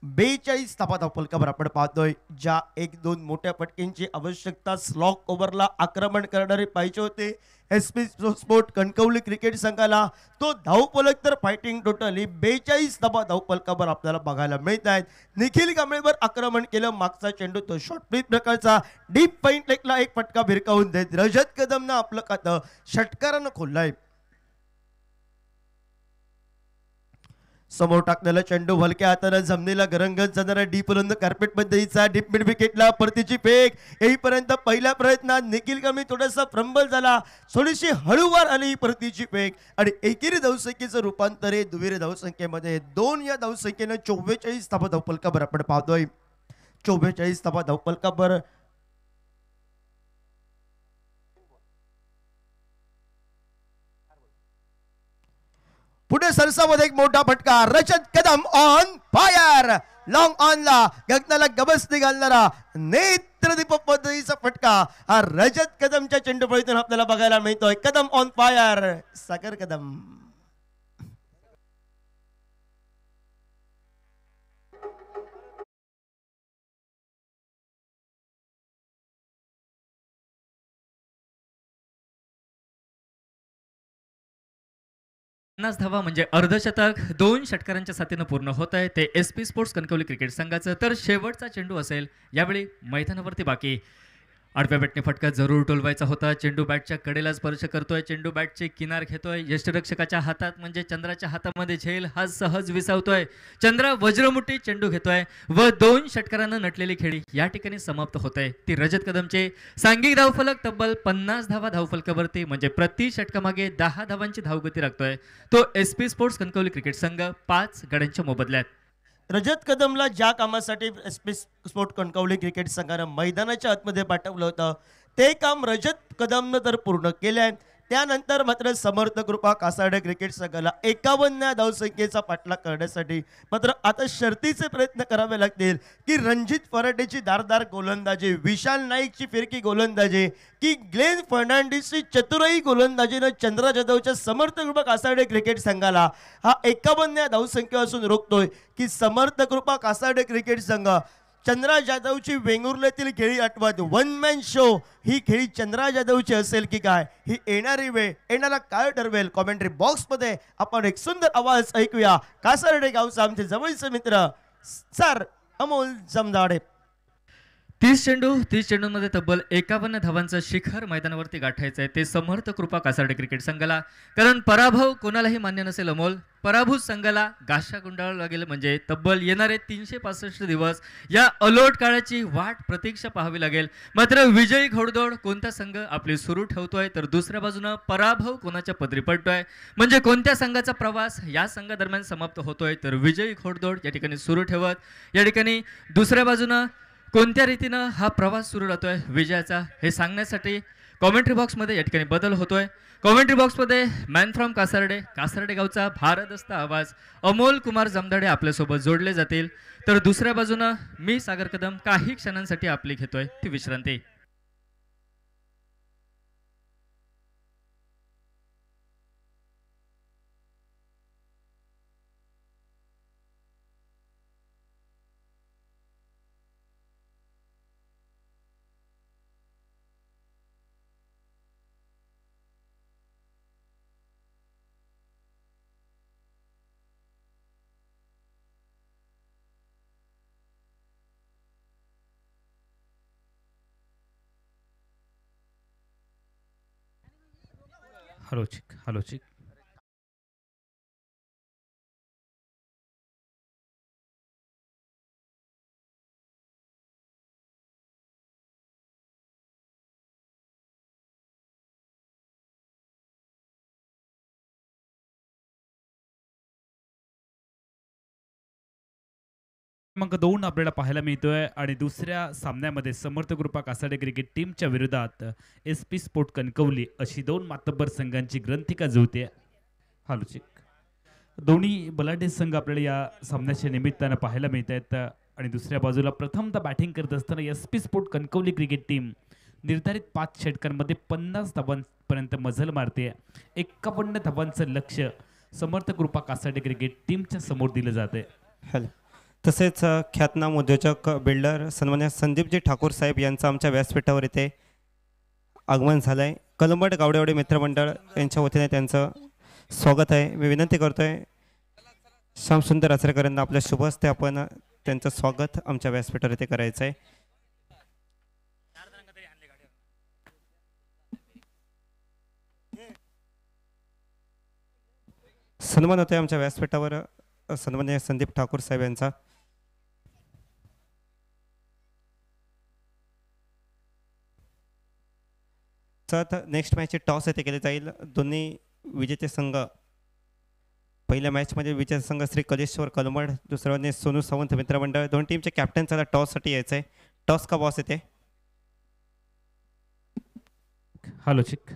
42 धावा धावफलकावर आपण पाहतोय. ज्या 1-2 मोठ्या फटक्यांची आवश्यकता स्लॉक ओव्हरला आक्रमण करणारे पाहिजे होते SP स्पोर्ट कणकवली क्रिकेट संघाला, तो धावफलक तर फायटिंग टोटली 42 धावा धावफलकावर आपल्याला बघायला मिळत आहेत. निखिल कांबळेवर आक्रमण केलं. मागचा चेंडू तो शॉर्ट पिच प्रकारचा डीप पॉइंट लेगला एक फटका भिरकावून देत रजत कदमनं आपलं खातं षटकारानं खोललंय. समोर टाकलेला चेंडू हलक्या हाताने जमिनीला गरंगत जाणारा डीप रुंद कार्पेट पद्धतीचा डीप मिड विकेटला परतीची फेक येईपर्यंत पहिल्या प्रयत्नात निखिल कांबळे थोडासा फ्रंबल झाला. थोडीशी हळूवार आली परतीची फेक आणि एकेरी धावसंख्येचं रूपांतर आहे दुहेरी धावसंख्येमध्ये. 2 या धावसंख्येनं 44 धावा धावफलकावर आपण पाहतोय. 44 धावा धावफलकावर पुढे सरसामध्ये एक मोठा फटका. रजत कदम ऑन फायर. लॉंग ऑनला गगनाला गबसती घालणारा नेत्रदीपक पद्धतीचा फटका हा रजत कदमच्या चेंडूफळीतून आपल्याला बघायला मिळतोय. Kadam on fire. सागर कदम. पन्नास धावा म्हणजे अर्धशतक 2 षटकारांच्या साथीनं पूर्ण होत आहे ते SP स्पोर्ट्स कणकवली क्रिकेट संघाचं. तर शेवटचा चेंडू असेल यावेळी मैदानावरती बाकी. आडव्या बॅटने फटका जरूर टोलवायचा होता. चेंडू बॅटच्या कडेला स्पर्श करतोय. चेंडू बॅटची किनार घेतोय. यष्टिरक्षकाच्या हातात म्हणजे चंद्राच्या हातामध्ये झेल हा सहज विसावतोय. चंद्र वज्रमुठी चेंडू घेतोय व 2 षटकारांना नटलेली खेळी या ठिकाणी समाप्त होते. ती रजत कदमचे सांघिक धावफलक तब्बल 50 धावा धावफलकावरती म्हणजे प्रति षटकामागे 10 धावांची धावगती राखतोय तो SP स्पोर्ट्स कणकवली क्रिकेट संघ 5 गड्यांच्या मोबदल्यात. रजत कदमला ज्या कामासाठी SP स्पोर्ट कणकवली क्रिकेट संघानं मैदानाच्या आतमध्ये पाठवलं होतं ते काम रजत कदमनं तर पूर्ण केलंय. त्यानंतर मात्र समर्थ कृपा कासार्डे क्रिकेट संघाला 51 धावसंख्येचा पाठलाग करण्यासाठी मात्र आता शर्तीचे प्रयत्न करावे लागतील की रणजित फराटेची दारदार गोलंदाजी, विशाल नाईकची फिरकी गोलंदाजी की ग्लेन फर्नांडिसची चतुराई गोलंदाजीनं चंद्रा जाधवच्या समर्थ कृपा कासार्डे क्रिकेट संघाला हा 51 धावसंख्या असून रोखतोय की समर्थ कृपा कासार्डे क्रिकेट संघ चंद्रा जाधवची वेंगुर्ल्यातील खेळी आठवत 1 मॅन शो ही खेळी चंद्रा जाधवची असेल की काय ही येणारी वेळ येणारा काय ठरवेल. कॉमेंट्री बॉक्समध्ये आपण एक सुंदर आवाज ऐकूया. कासार्डे गावचा आमचे जवळचे मित्र सर अमोल जमदाडे. 30 चेंडूंमध्ये तब्बल 51 धावांचं शिखर मैदानावरती गाठायचं आहे ते समर्थ कृपा कासार्डे क्रिकेट संघाला. कारण पराभव कोणालाही मान्य नसेल अमोल. पराभूत संघाला गाशा गुंडाळावं लागेल म्हणजे तब्बल येणारे 365 दिवस या अलोट काळाची वाट प्रतीक्षा पाहावी लागेल. मात्र विजयी घोडदौड कोणता संघ आपली सुरू ठेवतोय तर दुसऱ्या बाजूनं पराभव कोणाच्या पदरी पडतोय म्हणजे कोणत्या संघाचा प्रवास या संघादरम्यान समाप्त होतोय तर विजयी घोडदौड या ठिकाणी सुरू ठेवत या ठिकाणी दुसऱ्या बाजूनं कोणत्या रीतीनं हा प्रवास सुरू राहतोय विजयाचा हे सांगण्यासाठी कॉमेंट्री बॉक्समध्ये या ठिकाणी बदल होतोय. कॉमेंट्री बॉक्समध्ये मॅन फ्रॉम कासार्डे गावचा भारदस्त आवाज अमोल कुमार जमदाडे आपल्यासोबत जोडले जातील. तर दुसऱ्या बाजूनं मी सागर कदम काही क्षणांसाठी आपली घेतोय ती विश्रांती. हॅलो चिक. क्रमांक 2 आपल्याला पाहायला मिळतोय आणि दुसऱ्या सामन्यामध्ये समर्थ कृपा कासार्डे क्रिकेट टीमच्या विरोधात SP स्पोर्ट कणकवली अशी 2 मातब्बर संघांची ग्रंथिका जुळते. हालुचिक दोन्ही बलाढ्य संघ आपल्याला या सामन्याच्या निमित्तानं पाहायला मिळत आहेत आणि दुसऱ्या बाजूला प्रथमतः बॅटिंग करत असताना SP sport Kankavli cricket team निर्धारित 5 षटकांमध्ये 50 धावांपर्यंत मजल मारते. 51 धावांचं लक्ष समर्थ कृपा कासार्डे क्रिकेट टीमच्या समोर दिलं जाते. तसेच ख्यातनाम उद्योजक बिल्डर सन्मान्य संदीपजी ठाकूर साहेब यांचं आमच्या व्यासपीठावर इथे आगमन झालं आहे. कलंबट गावडेवाडी मित्रमंडळ यांच्या वतीने त्यांचं स्वागत आहे. मी विनंती करतोय श्यामसुंदर आचरेकरांना आपल्या शुभ हस्ते आपण त्यांचं स्वागत आमच्या व्यासपीठावर इथे करायचं आहे. सन्मान होतोय आमच्या व्यासपीठावर सन्मान्य संदीप ठाकूर साहेब यांचा. नेक्स्ट मॅचची टॉस येथे केली जाईल. दोन्ही विजेते संघ पहिल्या मॅचमध्ये विजेते संघ श्री कलेश्वर कलमड, दुसऱ्याने सोनू सावंत मित्रमंडळ. दोन टीमचे कॅप्टन चला टॉससाठी यायचं आहे. टॉस का बॉस येते. हॅलो चिक.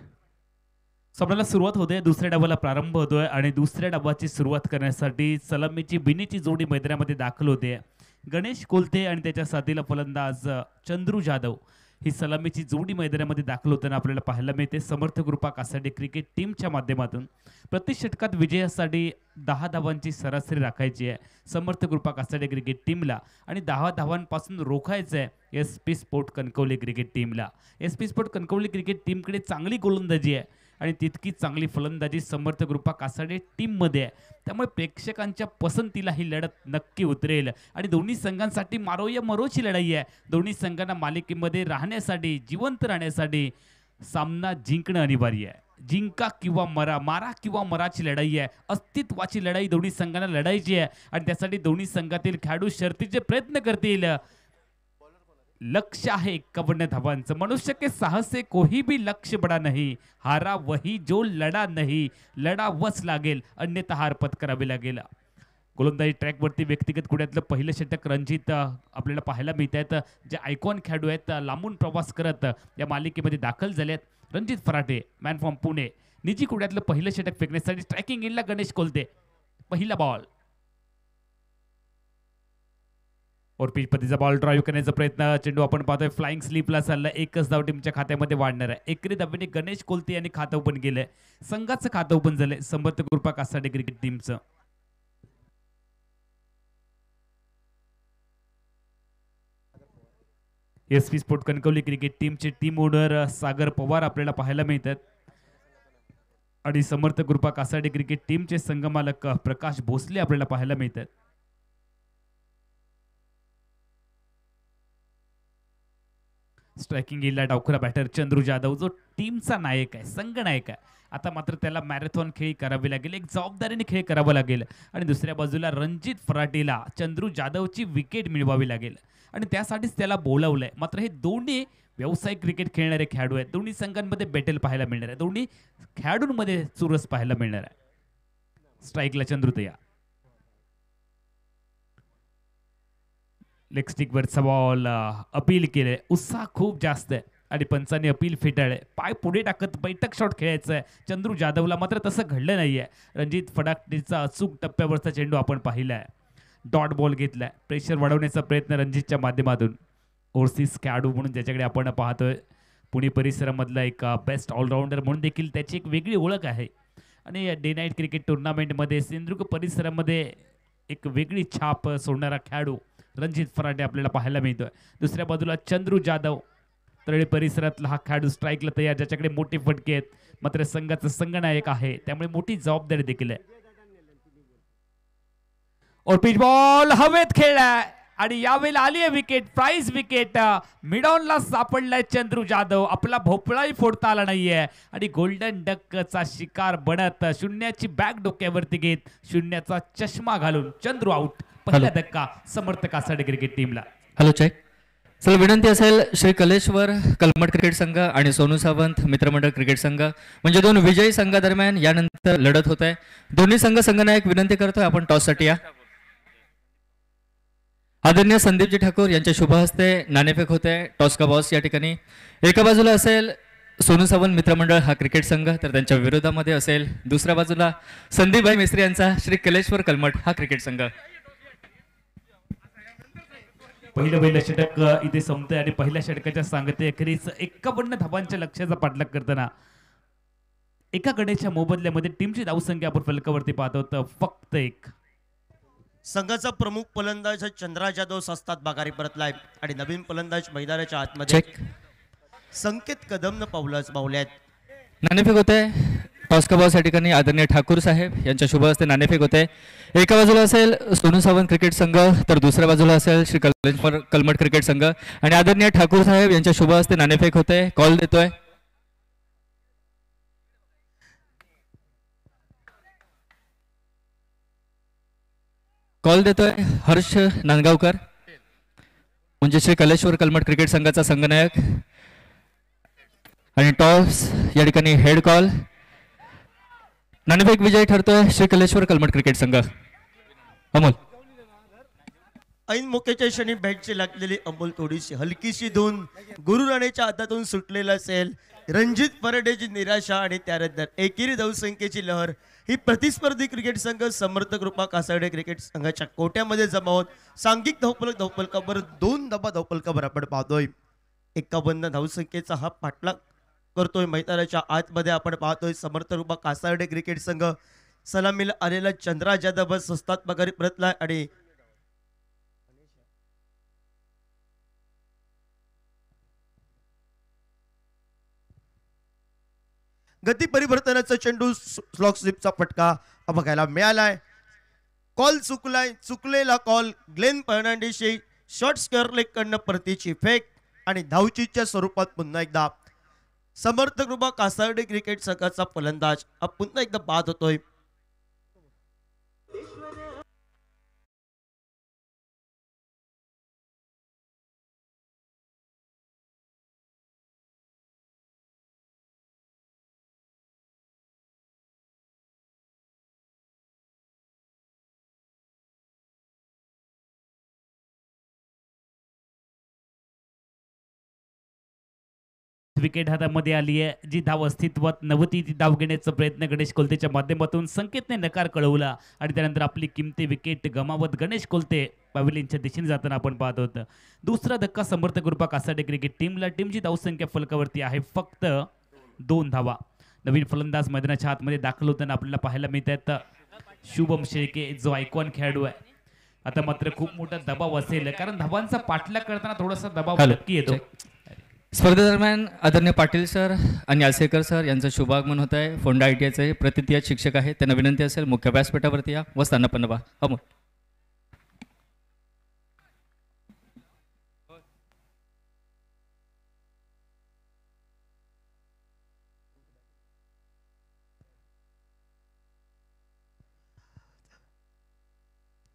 सामन्याला सुरुवात होते, दुसऱ्या डावाला प्रारंभ होतोय आणि दुसऱ्या डावाची सुरुवात करण्यासाठी सलामीची बिनीची जोडी मैदानामध्ये दाखल होते. गणेश कोलते आणि त्याच्या साथीला फलंदाज चंद्रू जाधव ही सलामीची जोडी मैदानामध्ये दाखल होताना आपल्याला पाहायला मिळते. समर्थ कृपा कासाडे क्रिकेट टीमच्या माध्यमातून प्रति षटकात विजयासाठी 10 धावांची सरासरी राखायची आहे समर्थ कृपा कासाडे क्रिकेट टीमला आणि 10 धावांपासून रोखायचं आहे SP स्पोर्ट कणकवली क्रिकेट टीमला. SP स्पोर्ट कणकवली क्रिकेट टीमकडे चांगली गोलंदाजी आहे आणि तितकी चांगली फलंदाजी समर्थ कृपा कासाडे टीममध्ये आहे. त्यामुळे प्रेक्षकांच्या पसंतीला ही लढत नक्की उतरेल आणि दोन्ही संघांसाठी मारोया मरोची लढाई आहे. दोन्ही संघांना मालिकेमध्ये राहण्यासाठी, जिवंत राहण्यासाठी सामना जिंकणं अनिवार्य आहे. जिंका किंवा मरा, मारा किंवा मराची लढाई आहे. अस्तित्वाची लढाई दोन्ही संघांना लढायची आहे आणि त्यासाठी दोन्ही संघातील खेळाडू शर्तीचे प्रयत्न करतील. लक्ष्य आहे 51 धावांचं. मनुष्य के साहस से कोई भी लक्ष्य बड़ा नहीं, हारा वही जो लढा नाही, लढावंच लागेल अन्यथा हार पत्करावी लागेल. गोलंदाजी ट्रॅकवरती व्यक्तिगत कुड्यातलं पहिलं षटक रणजित आपल्याला पाहायला मिळत आहेत. जे आयकॉन खेळाडू आहेत लांबून प्रवास करत या मालिकेमध्ये दाखल झाले आहेत. रणजित फराटे मॅन फ्रॉम पुणे निजी कुड्यातलं पहिलं षटक फेकण्यासाठी स्ट्रायकिंग इनला गणेश कोलते. पहिला बॉल और पिच पतीचा बॉल ड्राईव्ह करण्याचा प्रयत्न. चेंडू आपण पाहतोय फ्लाइंग स्लीपला चालला. एकच धाव टीमच्या खात्यामध्ये वाढणार आहे. एकरी धावेने गणेश कोलते यांनी खातं ओपन केलंय. संघाचं खातं ओपन झालंय समर्थ कृपा कासाडे क्रिकेट टीमचं. SP स्पोर्ट कणकवली क्रिकेट टीमचे टीम ओनर सागर पवार आपल्याला पाहायला मिळतात आणि समर्थ कृपा कासाडे क्रिकेट टीमचे संघमालक प्रकाश भोसले आपल्याला पाहायला मिळतात. स्ट्रायकिंग इला डावखुरा बॅटर चंद्रू जाधव जो टीमचा नायक आहे, संघ नायक आहे. आता मात्र त्याला मॅरेथॉन खेळी करावी लागेल, एक जबाबदारीने खेळ करावा लागेल आणि दुसऱ्या बाजूला रणजित फराटेला चंद्रू जाधवची विकेट मिळवावी लागेल आणि त्यासाठीच त्याला बोलावलंय. मात्र हे दोन्ही व्यावसायिक क्रिकेट खेळणारे खेळाडू आहेत. दोन्ही संघांमध्ये बॅटल पाहायला मिळणार आहे. दोन्ही खेळाडूंमध्ये चुरस पाहायला मिळणार आहे. स्ट्राईकला चंद्रू तयार. लेग स्टिक वरचा बॉल अपील केले. उत्साह खूप जास्त आहे आणि पंचांनी अपील फेटाळले. पाय पुढे टाकत बैठक शॉट खेळायचा आहे चंद्रू जाधवला. मात्र तसं घडलं नाहीये. रणजित फडाटेचा अचूक टप्प्यावरचा चेंडू आपण पाहिलाय. डॉट बॉल घेतलाय. प्रेशर वाढवण्याचा प्रयत्न रणजितच्या माध्यमातून. ओव्हरसीज खेळाडू म्हणून ज्याच्याकडे आपण पाहतोय पुणे परिसरामधला एक बेस्ट ऑलराऊंडर म्हणून देखील त्याची एक वेगळी ओळख आहे आणि डे नाईट क्रिकेट टुर्नामेंटमध्ये सिंधुदुर्ग परिसरामध्ये एक वेगळी छाप सोडणारा खेळाडू रणजित फराटे आपल्याला पाहायला मिळतोय. दुसऱ्या बाजूला चंद्रू जाधव तळे परिसरातला हा खेळाडू स्ट्राईकला तयार, ज्याच्याकडे मोठे फटके आहेत. मात्र संघाचा संघनायक आहे त्यामुळे मोठी जबाबदारी देखील आहे. और पिच बॉल हवेत खेळलाय आणि यावेळेला आली आहे विकेट, प्राइज विकेट. मिडॉनला सापडलाय चंद्रू जाधव. आपला भोपळाही फोडता आला नाहीये आणि गोल्डन डकचा शिकार बनत शून्याची बॅग डोक्यावरती घेत शून्याचा चष्मा घालून चंद्रू आउट. पहिला धक्का समर्थ कासाडे क्रिकेट टीमला. Hello check. चला विनंती असेल श्री कलेश्वर कलमट क्रिकेट संघ आणि सोनू सावंत मित्रमंडळ क्रिकेट संघ म्हणजे दोन विजयी संघादरम्यान यानंतर लढत होत आहे. दोन्ही संघनायक विनंती करतोय आपण टॉससाठी या. आदरणीय संदीपजी ठाकूर यांच्या शुभ हस्ते नाणेफेक होते. टॉस का बॉस या ठिकाणी एका बाजूला असेल सोनू सावंत मित्रमंडळ हा क्रिकेट संघ, तर त्यांच्या विरोधामध्ये असेल दुसऱ्या बाजूला संदीपभाई मिस्त्री यांचा श्री कलेश्वर कलमट हा क्रिकेट संघ. पहिलं षटक इथे संपतंय आणि पहिल्या षटकाच्या सांगते अखेरीस 51 धावांच्या लक्ष्याचा पाठलाग करताना एका गड्याच्या मोबदल्यामध्ये टीमची धावसंख्या आपण फलकावरती पाहतो तर फक्त एक. संघाचा प्रमुख फलंदाज चंद्रा जाधव सस्तात बागारी परतलाय आणि नवीन फलंदाज मैदानाच्या आतमध्ये संकेत कदमनं पावल्यात. नाणेफेक होते. टॉस का बॉस या ठिकाणी आदरणीय ठाकूर साहेब यांच्या शुभ हस्ते नाणेफेक होते. एका बाजूला असेल सोनू सावंत क्रिकेट संघ तर दुसऱ्या बाजूला असेल श्री कलमट क्रिकेट संघ आणि आदरणीय ठाकूर साहेब यांच्या शुभ हस्ते नाणेफेक होते. कॉल देतोय हर्ष नांदगावकर म्हणजे श्री कलेश्वर कलमट क्रिकेट संघाचा संघनायक आणि टॉस या ठिकाणी हेड कॉल. नाणेफेक विजयी ठरतोय श्री कलेश्वर कलमट क्रिकेट संघ. अमोल ऐन मोक्याच्या क्षणी बॅटची लागलेली अंमल थोडीशी हलकीशी धून गुरु राणेच्या हातातून सुटलेला असेल रणजित पराडेची निराशा आणि त्यानंतर एकेरी धावसंख्येची लहर ही प्रतिस्पर्धी क्रिकेट संघ समर्थ कृपा कासार्डे क्रिकेट संघाच्या कोट्यामध्ये जमा होत सांघिक धावफलकावर 2 दबा धावफलकावर आपण पाहतोय. 51 धावसंख्येचा हा पाठलाग करतोय. मैदानाच्या आतमध्ये आपण पाहतोय समर्थ कृपा कासार्डे क्रिकेट संघ सलामीला आलेला चंद्रा जाधव स्वस्तात पगारी परतला आणि गती परिवर्तनाचा चेंडू स्लॉक स्लिपचा फटका बघायला मिळालाय. कॉल चुकलेला कॉल ग्लेन फर्नांडिसची शॉर्ट स्क्वेअर लेग कडनं परतीची फेक आणि धावचीच्या स्वरूपात पुन्हा एकदा समर्थ कृपा कासार्डे क्रिकेट संघाचा फलंदाज पुन्हा एकदा बाद होतोय. विकेट हातामध्ये आली आहे. जी धाव अस्तित्वात नव्हती ती धाव घेण्याचा प्रयत्न गणेश कोलतेच्या माध्यमातून संकेतने नकार कळवला आणि त्यानंतर आपली किमती विकेट गमावत गणेश कोलते पॅव्हिलियनच्या दिशेने जाताना आपण पाहत होतं. दुसरा धक्का समर्थ कृपा कासार्डे क्रिकेट टीमला. टीमची धावसंख्या फलकावरती आहे फक्त 2 धावा. नवीन फलंदाज मैदानाच्या आतमध्ये दाखल होताना आपल्याला पाहायला मिळतात शुभम शेळके जो आयकॉन खेळाडू आहे. आता मात्र खूप मोठा दबाव असेल कारण धावांचा पाठलाग करताना थोडासा दबाव नक्की येतो. स्पर्धेदरम्यान आदरणीय पाटील सर आणि आलसेकर सर यांचं शुभागमन होत आहे. फोंडा ITIचे प्रतिज्ञा शिक्षक आहे. त्यांना विनंती असेल मुख्य व्यासपीठावरती या व स्थानापन्न व्हा. अमोल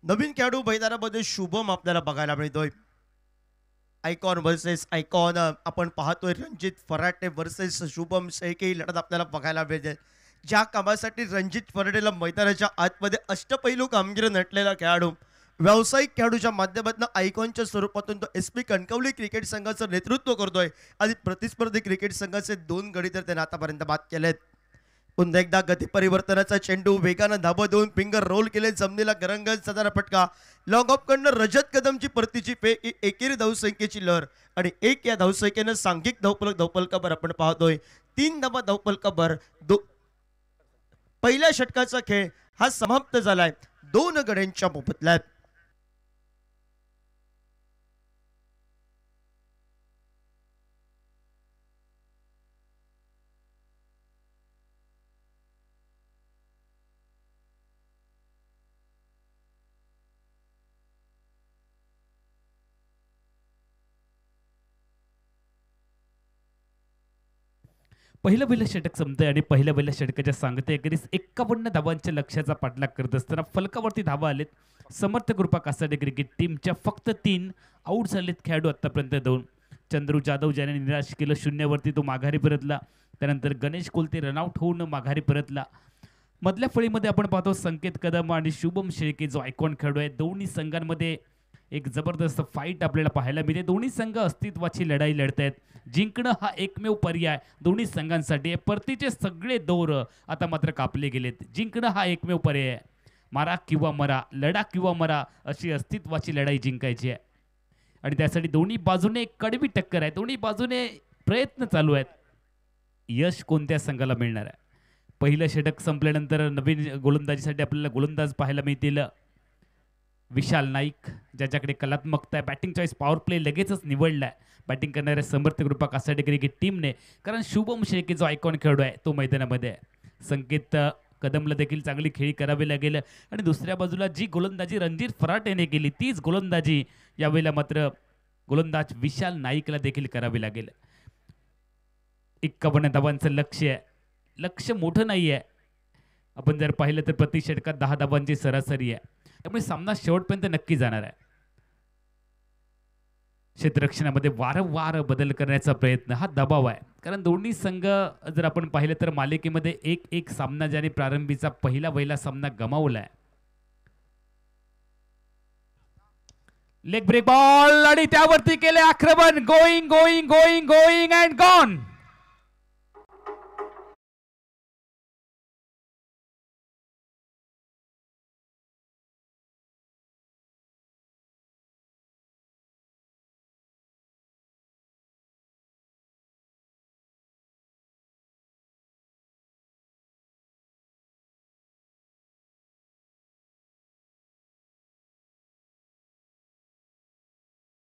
नवीन खेळाडू मैदानामध्ये शुभम आपल्याला बघायला मिळतोय. आयकॉन वर्सेस आयकॉन आपण पाहतोय. रणजित फराटे वर्सेस शुभम शेळके ही लढत आपल्याला बघायला मिळते. ज्या कामासाठी रणजित फराटेला मैदानाच्या आतमध्ये अष्टपैलू कामगिरी नटलेला खेळाडू व्यावसायिक खेळाडूच्या माध्यमातून आयकॉनच्या स्वरूपातून तो SP कणकवली क्रिकेट संघाचं नेतृत्व करतोय आणि प्रतिस्पर्धी क्रिकेट संघाचे 2 गडी तर त्याने आतापर्यंत बाद केलेत. पुन्हा एकदा गती परिवर्तनाचा चेंडू वेगानं धाबा देऊन फिंगर रोल केले. जमनीला गरंगज सदारा फटका. लॉंग ऑफ कडनं रजत कदमची परतीची एकेरी धावसंख्येची लहर आणि 1 या धावसंख्येनं सांघिक धावफलकावर आपण पाहतोय 3 धाबा धावफलकावर. पहिल्या षटकाचा खेळ हा समाप्त झालाय 2 गड्यांच्या मोबदल्यात. पहिलं षटक संपतंय आणि पहिल्या षटकाच्या सांगते अखेरीस 51 धावांच्या लक्ष्याचा पाठलाग करत असताना फलकावरती धावा आलेत. समर्थ कृपा कासार्डे क्रिकेट टीमच्या फक्त 3 आऊट झालेत खेळाडू आतापर्यंत 2. चंद्रू जाधव ज्याने निराश केलं 0 वरती तो माघारी परतला. त्यानंतर गणेश कोलते रनआउट होऊन माघारी परतला. मधल्या फळीमध्ये आपण पाहतो संकेत कदम आणि शुभम शेळके जो आयकॉन खेळाडू आहे. दोन्ही संघांमध्ये एक जबरदस्त फाईट आपल्याला पाहायला मिळते. दोन्ही संघ अस्तित्वाची लढाई लढतायत. जिंकणं हा एकमेव पर्याय दोन्ही संघांसाठी आहे. परतीचे सगळे दौर आता मात्र कापले गेलेत. जिंकणं हा एकमेव पर्याय आहे. मारा किंवा मरा, लढा किंवा मरा अशी अस्तित्वाची लढाई जिंकायची आहे आणि त्यासाठी दोन्ही बाजूने कडवी टक्कर आहे. दोन्ही बाजूने प्रयत्न चालू आहेत. यश कोणत्या संघाला मिळणार आहे? पहिलं षटक संपल्यानंतर नवीन गोलंदाजीसाठी आपल्याला गोलंदाज पाहायला मिळतील. विशाल नाईक ज्याच्याकडे कलात्मकता आहे. बॅटिंग चॉईस पॉवर प्ले लगेचच निवडला आहे बॅटिंग करणाऱ्या समर्थ कृपा कासार्डे क्रिकेट टीमने, कारण शुभम शेळके जो आयकॉन खेळाडू आहे तो मैदानामध्ये आहे. संकेत कदमला देखील चांगली खेळी करावी लागेल आणि दुसऱ्या बाजूला जी गोलंदाजी रणजित फराटेने केली तीच गोलंदाजी यावेळेला मात्र गोलंदाज विशाल नाईकला देखील करावी लागेल. 51 धावांचं लक्ष्य आहे. लक्ष्य मोठं नाही आहे. आपण जर पाहिलं तर प्रति षटकात 10 धावांची सरासरी आहे. त्यामुळे सामना शेवटपर्यंत नक्की जाणार आहे. क्षेत्ररक्षणामध्ये वारंवार बदल करण्याचा प्रयत्न हा दबाव आहे, कारण दोन्ही संघ जर आपण पाहिलं तर मालिकेमध्ये 1-1 सामना ज्याने प्रारंभीचा पहिला सामना गमावलाय. लेग ब्रेक बॉल आणि त्यावरती केले आक्रमण. Going going going going and gone.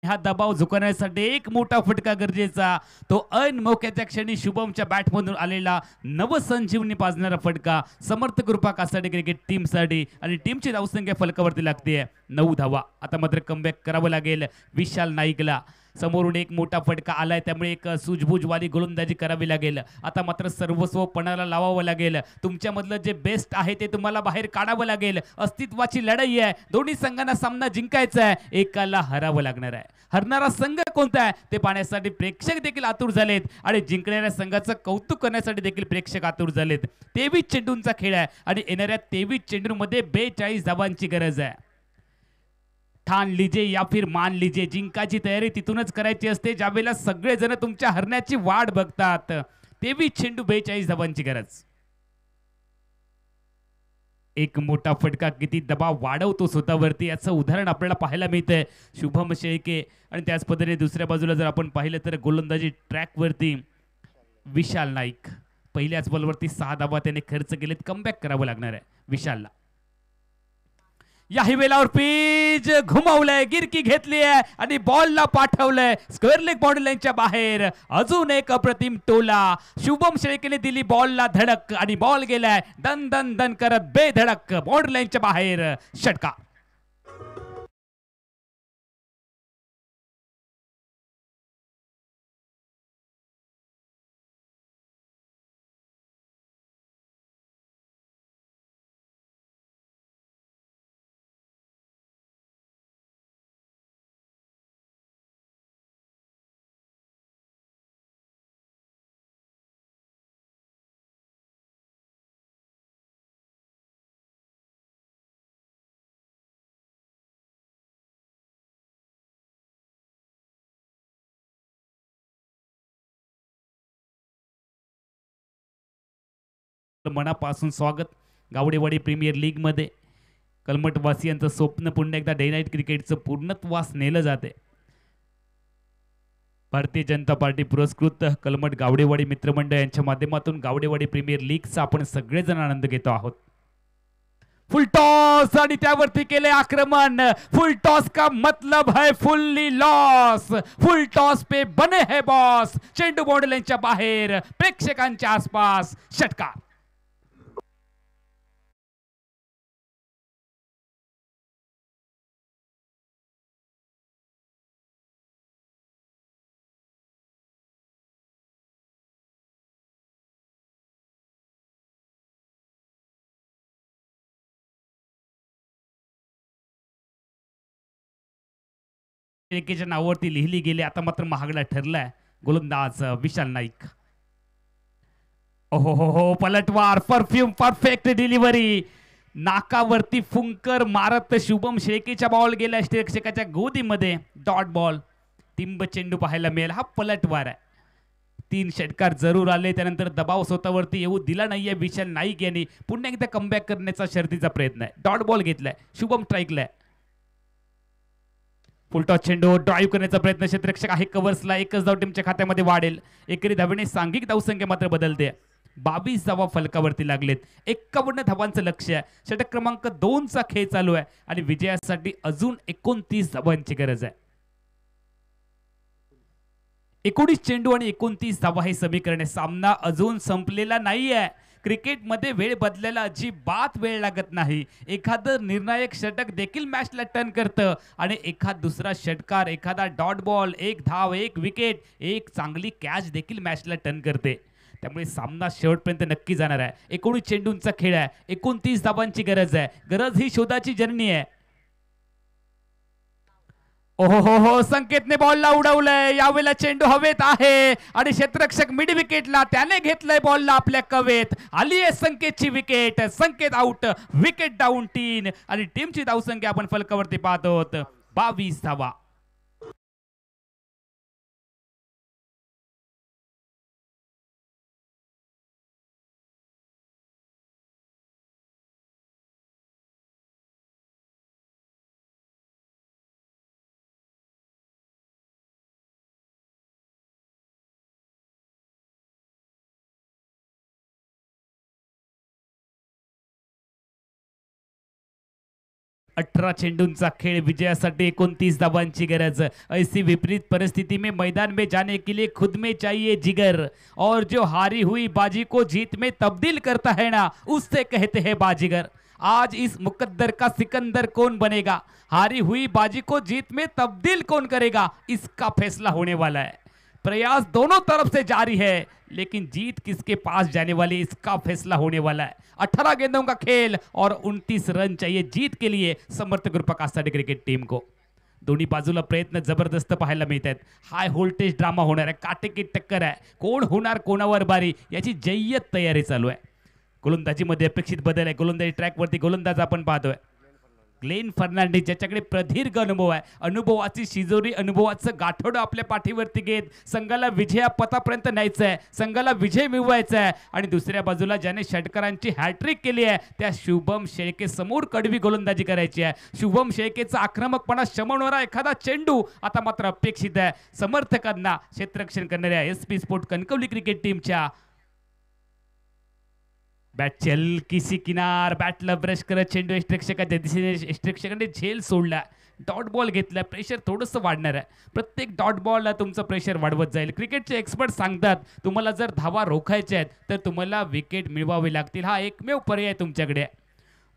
हा दबाव झुकवण्यासाठी एक मोठा फटका गरजेचा. तो अनमोक्याच्या क्षणी शुभमच्या बॅटमधून आलेला नवसंजीवनी पाजणारा फटका समर्थ कृपा कासाडी क्रिकेट टीमसाठी आणि टीमची धावसंख्या फलकावरती लागते 9 धावा. आता मात्र कमबॅक करावं लागेल विशाल नाईकला. समोरून एक मोठा फटका आलाय त्यामुळे एक सूझबूझवाली गोलंदाजी करावी लागेल. आता मात्र सर्वस्व पणाला लावावं लागेल. तुमच्यामधलं जे बेस्ट आहे ते तुम्हाला बाहेर काढावं लागेल. अस्तित्वाची लढाई आहे. दोन्ही संघांना सामना जिंकायचा आहे. एकाला हरावं लागणार आहे. हरणारा संघ कोणता आहे ते पाहण्यासाठी प्रेक्षक देखील आतुर झालेत आणि जिंकणाऱ्या संघाचं कौतुक करण्यासाठी देखील प्रेक्षक आतुर झालेत. 23 चेंडूंचा खेळ आहे आणि येणाऱ्या 23 चेंडूमध्ये 42 धावांची गरज आहे. ठाण लीजे या फिर मान लीजे. जिंकायची तयारी तिथूनच करायची असते ज्यावेळेला सगळेजण तुमच्या हरण्याची वाट बघतात. 23 चेंडू 42 धावांची गरज. एक मोठा फटका किती दबाव वाढवतो स्वतःवरती याचं उदाहरण आपल्याला पाहायला मिळतंय शुभम शेळके. आणि त्याच पद्धतीने दुसऱ्या बाजूला जर आपण पाहिलं तर गोलंदाजी ट्रॅकवरती विशाल नाईक. पहिल्याच बॉलवरती 6 धावा त्याने खर्च केलेत. कमबॅक करावं लागणार आहे विशालला. याही वेळेला पिच घुमवलंय, गिरकी घेतली आहे आणि बॉलला पाठवलंय स्क्वेअर लेग बाउंड्री लाईनच्या बाहेर. अजून एक अप्रतिम टोला. शुभम शेळकेने दिली बॉलला धडक आणि बॉल गेलाय दन दन दन करत बेधडक बाउंड्री लाईनच्या बाहेर. षटकार. मनापासून स्वागत गावडेवाडी प्रीमियर लीग मध्ये. कलमटवासियांचं स्वप्न पुन्हा एकदा डे नाईट क्रिकेटचं पूर्णत्वास नेलं जाते. भारतीय जनता पार्टी पुरस्कृत कलमट गावडेवाडी मित्रमंडळ यांच्या माध्यमातून गावडेवाडी प्रीमियर लीगचा आपण सगळेजण आनंद घेतो आहोत. फुल टॉस आणि त्यावरती केले आक्रमण. फुल टॉस का मतलब है फुल्ली लॉस. फुल टॉस पे बने है बॉस. चेंडू बाउंड्री लाईनच्या बाहेर प्रेक्षकांच्या आसपास. षटकार. एकेच्या नावावरती लिहिली गेली. आता मात्र महागडा ठरलाय गोलंदाज विशाल नाईक. ओहो हो पलटवार परफ्यूम परफेक्ट डिलिव्हरी. नाकावरती फुंकर मारत शुभम शेळकेच्या बॉल गेला प्रेक्षकाच्या गोदीमध्ये. Dot ball. तिंब चेंडू पाहायला मिळेल. हा पलटवार आहे. 3 षटकार जरूर आले. त्यानंतर दबाव स्वतःवरती येऊ दिला नाहीये विशाल नाईक यांनी. पुन्हा एकदा कमबॅक करण्याचा शर्तीचा प्रयत्न आहे. डॉट बॉल घेतलाय. शुभम स्ट्राईकला. फुलटॉस चेंडू ड्राईव्ह करण्याचा प्रयत्न क्षेत्ररक्षक आहे कव्हर्सला. एकच धाव टीमच्या खात्यामध्ये वाढेल. एकेरी धावेने सांघिक धावसंख्या मात्र बदलते. 22 धावा फलकावरती लागलेत. 51 धावांचं लक्ष्य आहे. षटक क्रमांक 2चा खेळ चालू आहे आणि विजयासाठी अजून 29 धावांची गरज आहे. 19 चेंडू आणि 29 धावा हे समीकरण आहे. सामना अजून संपलेला नाहीये. क्रिकेटमध्ये वेळ बदलायला अजिबात वेळ लागत नाही. एखादं निर्णायक षटक देखील मॅचला टर्न करतं आणि एखाद दुसरा षटकार, एखादा डॉट बॉल, एक धाव, एक विकेट, एक चांगली कॅच देखील मॅचला टर्न करते. त्यामुळे सामना शेवटपर्यंत नक्की जाणार आहे. 19 चेंडूंचा खेळ आहे. 29 धावांची गरज आहे. गरज ही शोधाची जर्नी आहे. ओहो हो हो संकेतने बॉलला उडवलंय. यावेळेला चेंडू हवेत आहे आणि क्षेत्ररक्षक मिड विकेटला त्याने घेतलंय बॉलला आपल्या कवेत. आली आहे संकेतची विकेट. संकेत आउट. विकेट डाऊन 3 आणि टीमची धावसंख्या आपण फलकावरती पाहतो 22 धावा. 18 चेंडूंचा खेळ विजयासाठी 29 धावांची गरज। ऐसी विपरीत परिस्थिति में मैदान में जाने के लिए खुद में चाहिए जिगर, और जो हारी हुई बाजी को जीत में तब्दील करता है ना, उससे कहते हैं बाजीगर। आज इस मुकद्दर का सिकंदर कौन बनेगा, हारी हुई बाजी को जीत में तब्दील कौन करेगा, इसका फैसला होने वाला है। प्रयास दोनों तरफ से जारी है, लेकिन जीत किसके पास जाने वाली, इसका फैसला होने वाला है। 18 गेंदों का खेल और 29 रन चाहिए जीत के लिए समर्थ ग्रुप कासाडी क्रिकेट टीम को। दोन्ही बाजूला प्रयत्न जबरदस्त पाहायला मिळत आहेत। हाय व्होल्टेज ड्रामा होणार आहे, काटेकी टक्कर आहे, कोण होणार कोणावर बारी याची जय्यत तयारी चालू आहे। गोलंदाजीमध्ये अपेक्षित बदल आहे। गोलंदाजी ट्रॅकवरती गोलंदाज आपण पाहतोय ग्लेन फर्नांडिस, ज्याच्याकडे प्रदीर्घ अनुभव आहे। अनुभवाची शिजोरी, अनुभवाचं गाठोडं आपल्या पाठीवरती घेत संघाला विजया पथापर्यंत न्यायचं आहे, संघाला विजय मिळवायचा आहे। आणि दुसऱ्या बाजूला ज्याने षटकारांची हॅट्रिक केली आहे त्या शुभम शेळके समोर कडवी गोलंदाजी करायची आहे। शुभम शेळकेचा आक्रमकपणा शमवणारा एखादा चेंडू आता मात्र अपेक्षित आहे समर्थकांना क्षेत्ररक्षण करणाऱ्या SP स्पोर्ट कणकवली क्रिकेट टीमच्या। बॅट चल किसी किनार, बॅटला ब्रश करत चेंडू यष्टिरक्षकाच्या दिशेने, यष्टिरक्षकाने झेल सोडला, डॉट बॉल घेतला, प्रेशर थोडंसं वाढणार आहे। प्रत्येक डॉट बॉलला तुमचं प्रेशर वाढवत जाईल। क्रिकेटचे एक्सपर्ट सांगतात तुम्हाला जर धावा रोखायच्या आहेत तर तुम्हाला विकेट मिळवावे लागतील, हा एकमेव पर्याय तुमच्याकडे आहे।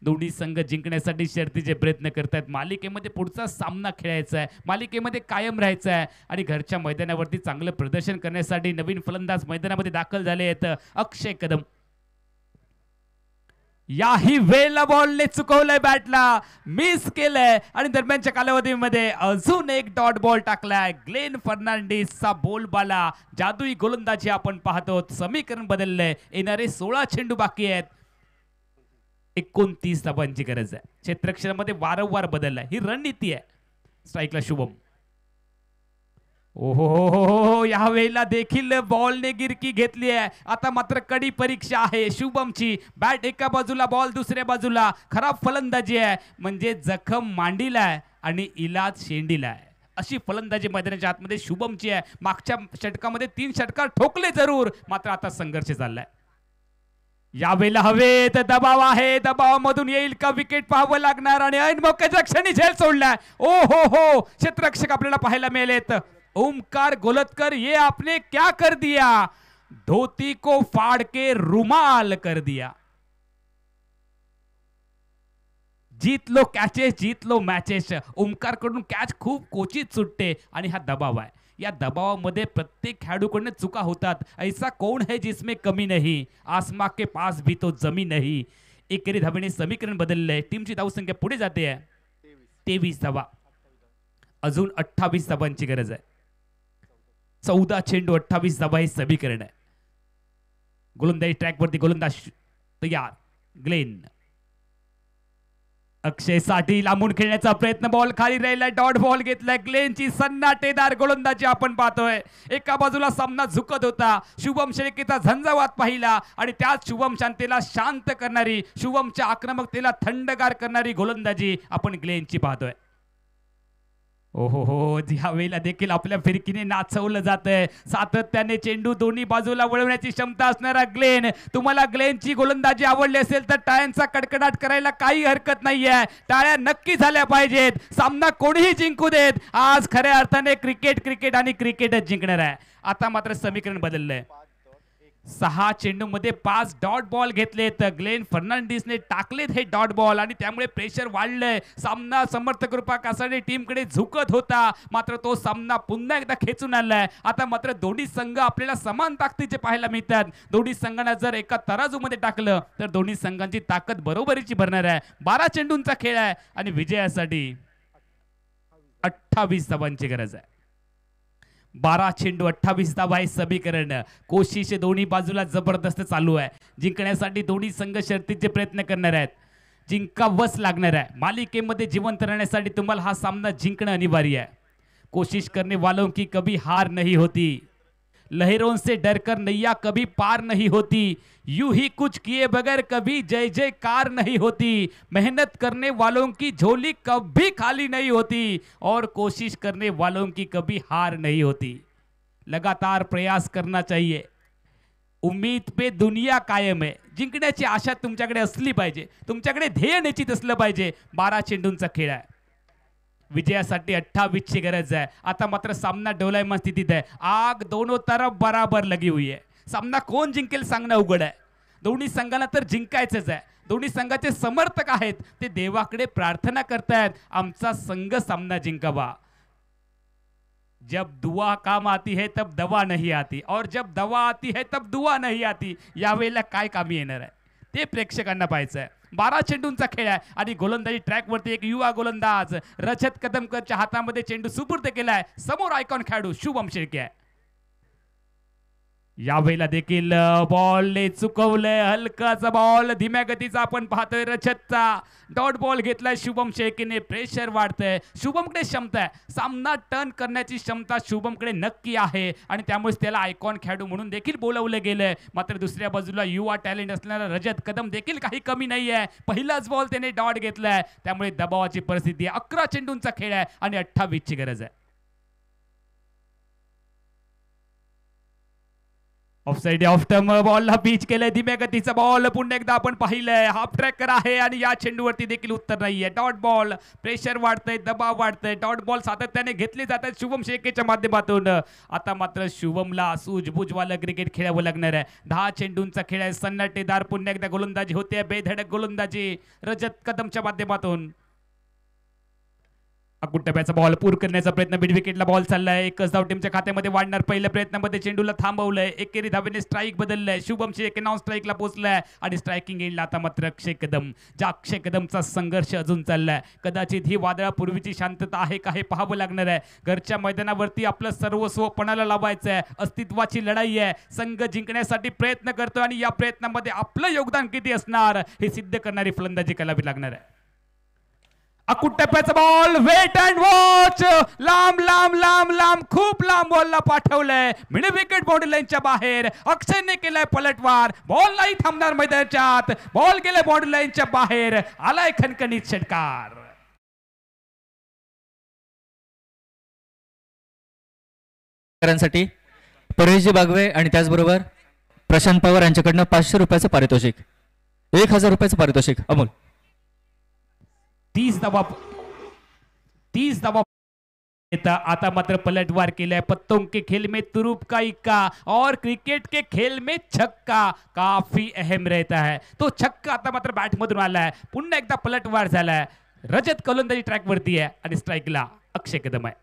दोन्ही संघ जिंकण्यासाठी शर्तीचे प्रयत्न करतात। मालिकेमध्ये पुढचा सामना खेळायचा आहे, मालिकेमध्ये कायम राहायचं आहे आणि घरच्या मैदानावरती चांगलं प्रदर्शन करण्यासाठी नवीन फलंदाज मैदानामध्ये दाखल झाले आहेत। अक्षय कदम याही वेळेला बॉलने चुकवलंय, बॅटला मिस केलंय आणि दरम्यानच्या कालावधीमध्ये अजून एक डॉट बॉल टाकलाय। ग्लेन फर्नांडिसचा बोलबाला, जादुई गोलंदाजी आपण पाहतो। समीकरण बदललंय, येणारे 16 चेंडू बाकी आहेत, 29 धावांची गरज आहे। क्षेत्ररक्षणामध्ये वारंवार बदललाय, ही रणनीती आहे। स्ट्राईकला शुभम, ओहो हो, या वेळेला देखील बॉलने गिरकी घेतली आहे। आता मात्र कडी परीक्षा आहे शुभमची। बॅट एका बाजूला, बॉल दुसऱ्या बाजूला, खराब फलंदाजी आहे, म्हणजे जखम मांडीला आहे आणि इलाज शेंडीला आहे, अशी फलंदाजी मैदानाच्या आतमध्ये शुभमची आहे। मागच्या षटकामध्ये 3 षटकार ठोकले जरूर, मात्र आता संघर्ष चाललाय। यावेळेला हवेत दबाव आहे, दबावामधून येईल का विकेट पाहावं लागणार आणि ऐन मौक्याच्या क्षणी झेल सोडलाय। ओ हो, क्षेत्ररक्षक आपल्याला पाहायला मिळेलेत। ओमकार गोलतकर, ये आपने क्या कर दिया, धोती को फाड़ के रुमाल कर दिया। जीत लो कॅचेस, जीत लो मॅचेस। ओमकार कडून कॅच खूप क्वचित सुटते आणि हा दबाव आहे। या दबावामध्ये प्रत्येक खेळाडूकडून चुका होतात। ऐसा कौन है जिसमें कमी नहीं, आसमां के पास भी तो जमी नहीं। एकेरी धावेने समीकरण बदललंय, टीमची धावसंख्या पुढे जाते आहे 23 धावा, अजून 28 धावांची गरज आहे। 14 चेंडू 28 धावा हे समीकरण आहे। गोलंदाजी ट्रॅकवरती गोलंदाज तयार, ग्लेन अक्षय साठी लांबून खेळण्याचा प्रयत्न, बॉल खाली राहिलाय, डॉट बॉल घेतलाय। ग्लेनची सन्नाटेदार गोलंदाजी आपण पाहतोय। एका बाजूला सामना झुकत होता, शुभम शेळकेचा झंझावात पाहिला आणि त्याच शुभम शांतीला शांत करणारी, शुभमच्या आक्रमकतेला थंडगार करणारी गोलंदाजी आपण ग्लेनची पाहतोय। ओहो हो, या वेळेला देखील आपल्या फिरकीने नाचवलं जातंय। सातत्याने चेंडू दोन्ही बाजूला वळवण्याची क्षमता असणारा ग्लेन। तुम्हाला ग्लेनची गोलंदाजी आवडली असेल तर टाळ्यांचा कडकडाट करायला काही हरकत नाहीये। टाळ्या नक्की झाल्या पाहिजेत, सामना कोणीही जिंकू देत। आज खऱ्या अर्थाने क्रिकेट आणि क्रिकेटच जिंकणार आहे। आता मात्र समीकरण बदललंय, 6 चेंडूमध्ये 5 डॉट बॉल घेतलेत। ग्लेन फर्नांडिसने टाकलेत हे डॉट बॉल आणि त्यामुळे प्रेशर वाढलंय। सामना समर्थ कृपा कासाडी टीमकडे झुकत होता, मात्र तो सामना पुन्हा एकदा खेचून आलाय। आता मात्र दोन्ही संघ आपल्याला समान ताकदीचे पाहायला मिळतात। दोन्ही संघांना जर एका तराजूमध्ये टाकलं तर दोन्ही संघांची ताकद बरोबरीची भरणार आहे। 12 चेंडूंचा खेळ आहे आणि विजयासाठी 28 धावांची गरज आहे। 12 चेंडू 28 धावा हे समीकरण। कोशिश दोन्ही बाजूला जबरदस्त चालू आहे। जिंकण्यासाठी दोन्ही संघ शर्तीचे प्रयत्न करणार आहेत, जिंकावंच लागणार आहे। मालिकेमध्ये जिवंत राहण्यासाठी तुम्हाला हा सामना जिंकणं अनिवार्य आहे। कोशिश करने वालों की कभी हार नहीं होती, लहरों से डरकर नैया कभी पार नहीं होती, यूं ही कुछ किए बगैर कभी जय जयकार नहीं होती, मेहनत करने वालों की झोली कभी खाली नहीं होती और कोशिश करने वालों की कभी हार नहीं होती। लगातार प्रयास करना चाहिए। उम्मीद पे दुनिया कायम आहे. जिंकण्याची आशा तुमच्याकडे असली पाहिजे, तुमच्याकडे ध्येय निश्चित असलं पाहिजे. 12 चेंडूंचा खेळ आहे. विजयासाठी 28 ची गरज आहे. आता मात्र सामना डोलायमान स्थितीत आहे. आग दोनों तरफ बराबर लगी हुई है. सामना कोण जिंकेल सांगणं अवघड आहे. दोन्ही संघाला तर जिंकायचंच आहे. दोन्ही संघाचे समर्थक आहेत ते देवाकडे प्रार्थना करतायत आमचा संघ सामना जिंकावा. जब दुआ काम आती है तब दवा नहीं आती और जब दवा आती है तब दुआ नहीं आती. यावेळेला काय कामी येणार आहे ते प्रेक्षकांना पाहायचं आहे. 12 चेंडूंचा खेळ आहे आणि गोलंदाजी ट्रॅकवरती एक युवा गोलंदाज रजत कदमकरच्या हातामध्ये चेंडू सुपूर्द केलाय. समोर आयकॉन खेळाडू शुभम शेळके आहे. यावेळेला देखील बॉलने चुकवलंय. हलकाचा बॉल धीम्या गतीचा आपण पाहतोय. रजतचा डॉट बॉल घेतलाय शुभम शेळकेने. प्रेशर वाढतंय. शुभमकडे क्षमता आहे. सामना टर्न करण्याची क्षमता शुभमकडे नक्की आहे आणि त्यामुळे त्याला आयकॉन खेळाडू म्हणून देखील बोलवलं गेलंय. मात्र दुसऱ्या बाजूला युवा टॅलेंट असणारा रजत कदम देखील काही कमी नाहीये. पहिलाच बॉल त्याने डॉट घेतलाय. त्यामुळे दबावाची परिस्थिती आहे. 11 चेंडूंचा खेळ आहे आणि 28 ची गरज आहे. ऑफसाइड ऑफ टर्म बॉलला पिच केलंय. धीम्या गतीचा बॉल पुन्हा एकदा आपण पाहिलंय. हाफ ट्रॅकर आहे आणि या चेंडूवरती देखील उत्तर नाहीये. Dot ball. प्रेशर वाढतंय, दबाव वाढतंय. डॉट बॉल सातत्याने घेतले जात आहेत शुभम शेळकेच्या माध्यमातून. आता मात्र शुभमला सूझबूझवालं क्रिकेट खेळावं लागणार आहे. 10 चेंडूंचा खेळ आहे. सन्नाटेदार पुन्हा एकदा गोलंदाजी होते. बेधडक गोलंदाजी रजत कदमच्या माध्यमातून. टप्प्याचा बॉल पूर करण्याचा प्रयत्न. मिड विकेटला बॉल चाललाय. एकच धाव टीमच्या खात्यामध्ये वाढणार. पहिल्या प्रयत्नामध्ये चेंडूला थांबवलंय. एकेरी धावेने स्ट्राईक बदललाय. शुभम शेळके नॉन स्ट्राईकला पोहोचलाय आणि स्ट्रायकिंग एंडला आता मात्र अक्षय कदम. ज्या अक्षय कदमचा संघर्ष अजून चाललाय. कदाचित ही वादळापूर्वीची शांतता आहे का हे पाहावं लागणार आहे. घरच्या मैदानावरती आपलं सर्वस्व पणाला लावायचं आहे. अस्तित्वाची लढाई आहे. संघ जिंकण्यासाठी प्रयत्न करतोय आणि या प्रयत्नामध्ये आपलं योगदान किती असणार हे सिद्ध करणारी फलंदाजी करावी लागणार आहे. टप्प्याचा बॉल. Weight and watch. लांब लांब लांब लांब खूप लांब बॉलला पाठवलंय. मिड विकेट बाउंड्री लाईनच्या बाहेर. अक्षयने केलाय पलटवार. बॉल नाही थांबणार मैदानाच्या आत. बॉल गेलाय बाउंड्री लाईनच्या बाहेर. आलाय खणखणीत षटकार. साठी परेशजी बागवे आणि त्याचबरोबर प्रशांत पवार यांच्याकडनं 500 रुपयाचं पारितोषिक. 1000 रुपयाचं पारितोषिक. अमोल 30 दबा आता मात्र पलटवार केलाय. पत्तों के खेल में तुरुप का इक्का और क्रिकेट के खेल में छक्का काफी अहम रहता है. तो छक्का आता मात्र बॅट मधून आलाय. पुन्हा एकदा पलटवार झालाय. रजत गोलंदाजी ट्रॅक वरती आहे आणि स्ट्राईकला अक्षय कदम आहे.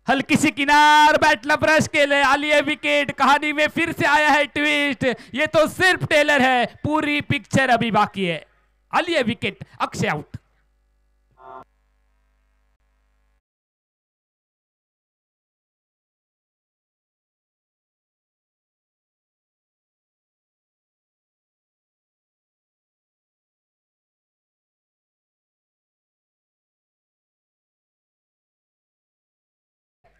हल्की सी किनार. बैटला ब्रश केले. आली है विकेट. कहानी में फिर से आया है ट्विस्ट. ये तो सिर्फ टेलर है. पूरी पिक्चर अभी बाकी है. आली है विकेट. अक्षय आउट.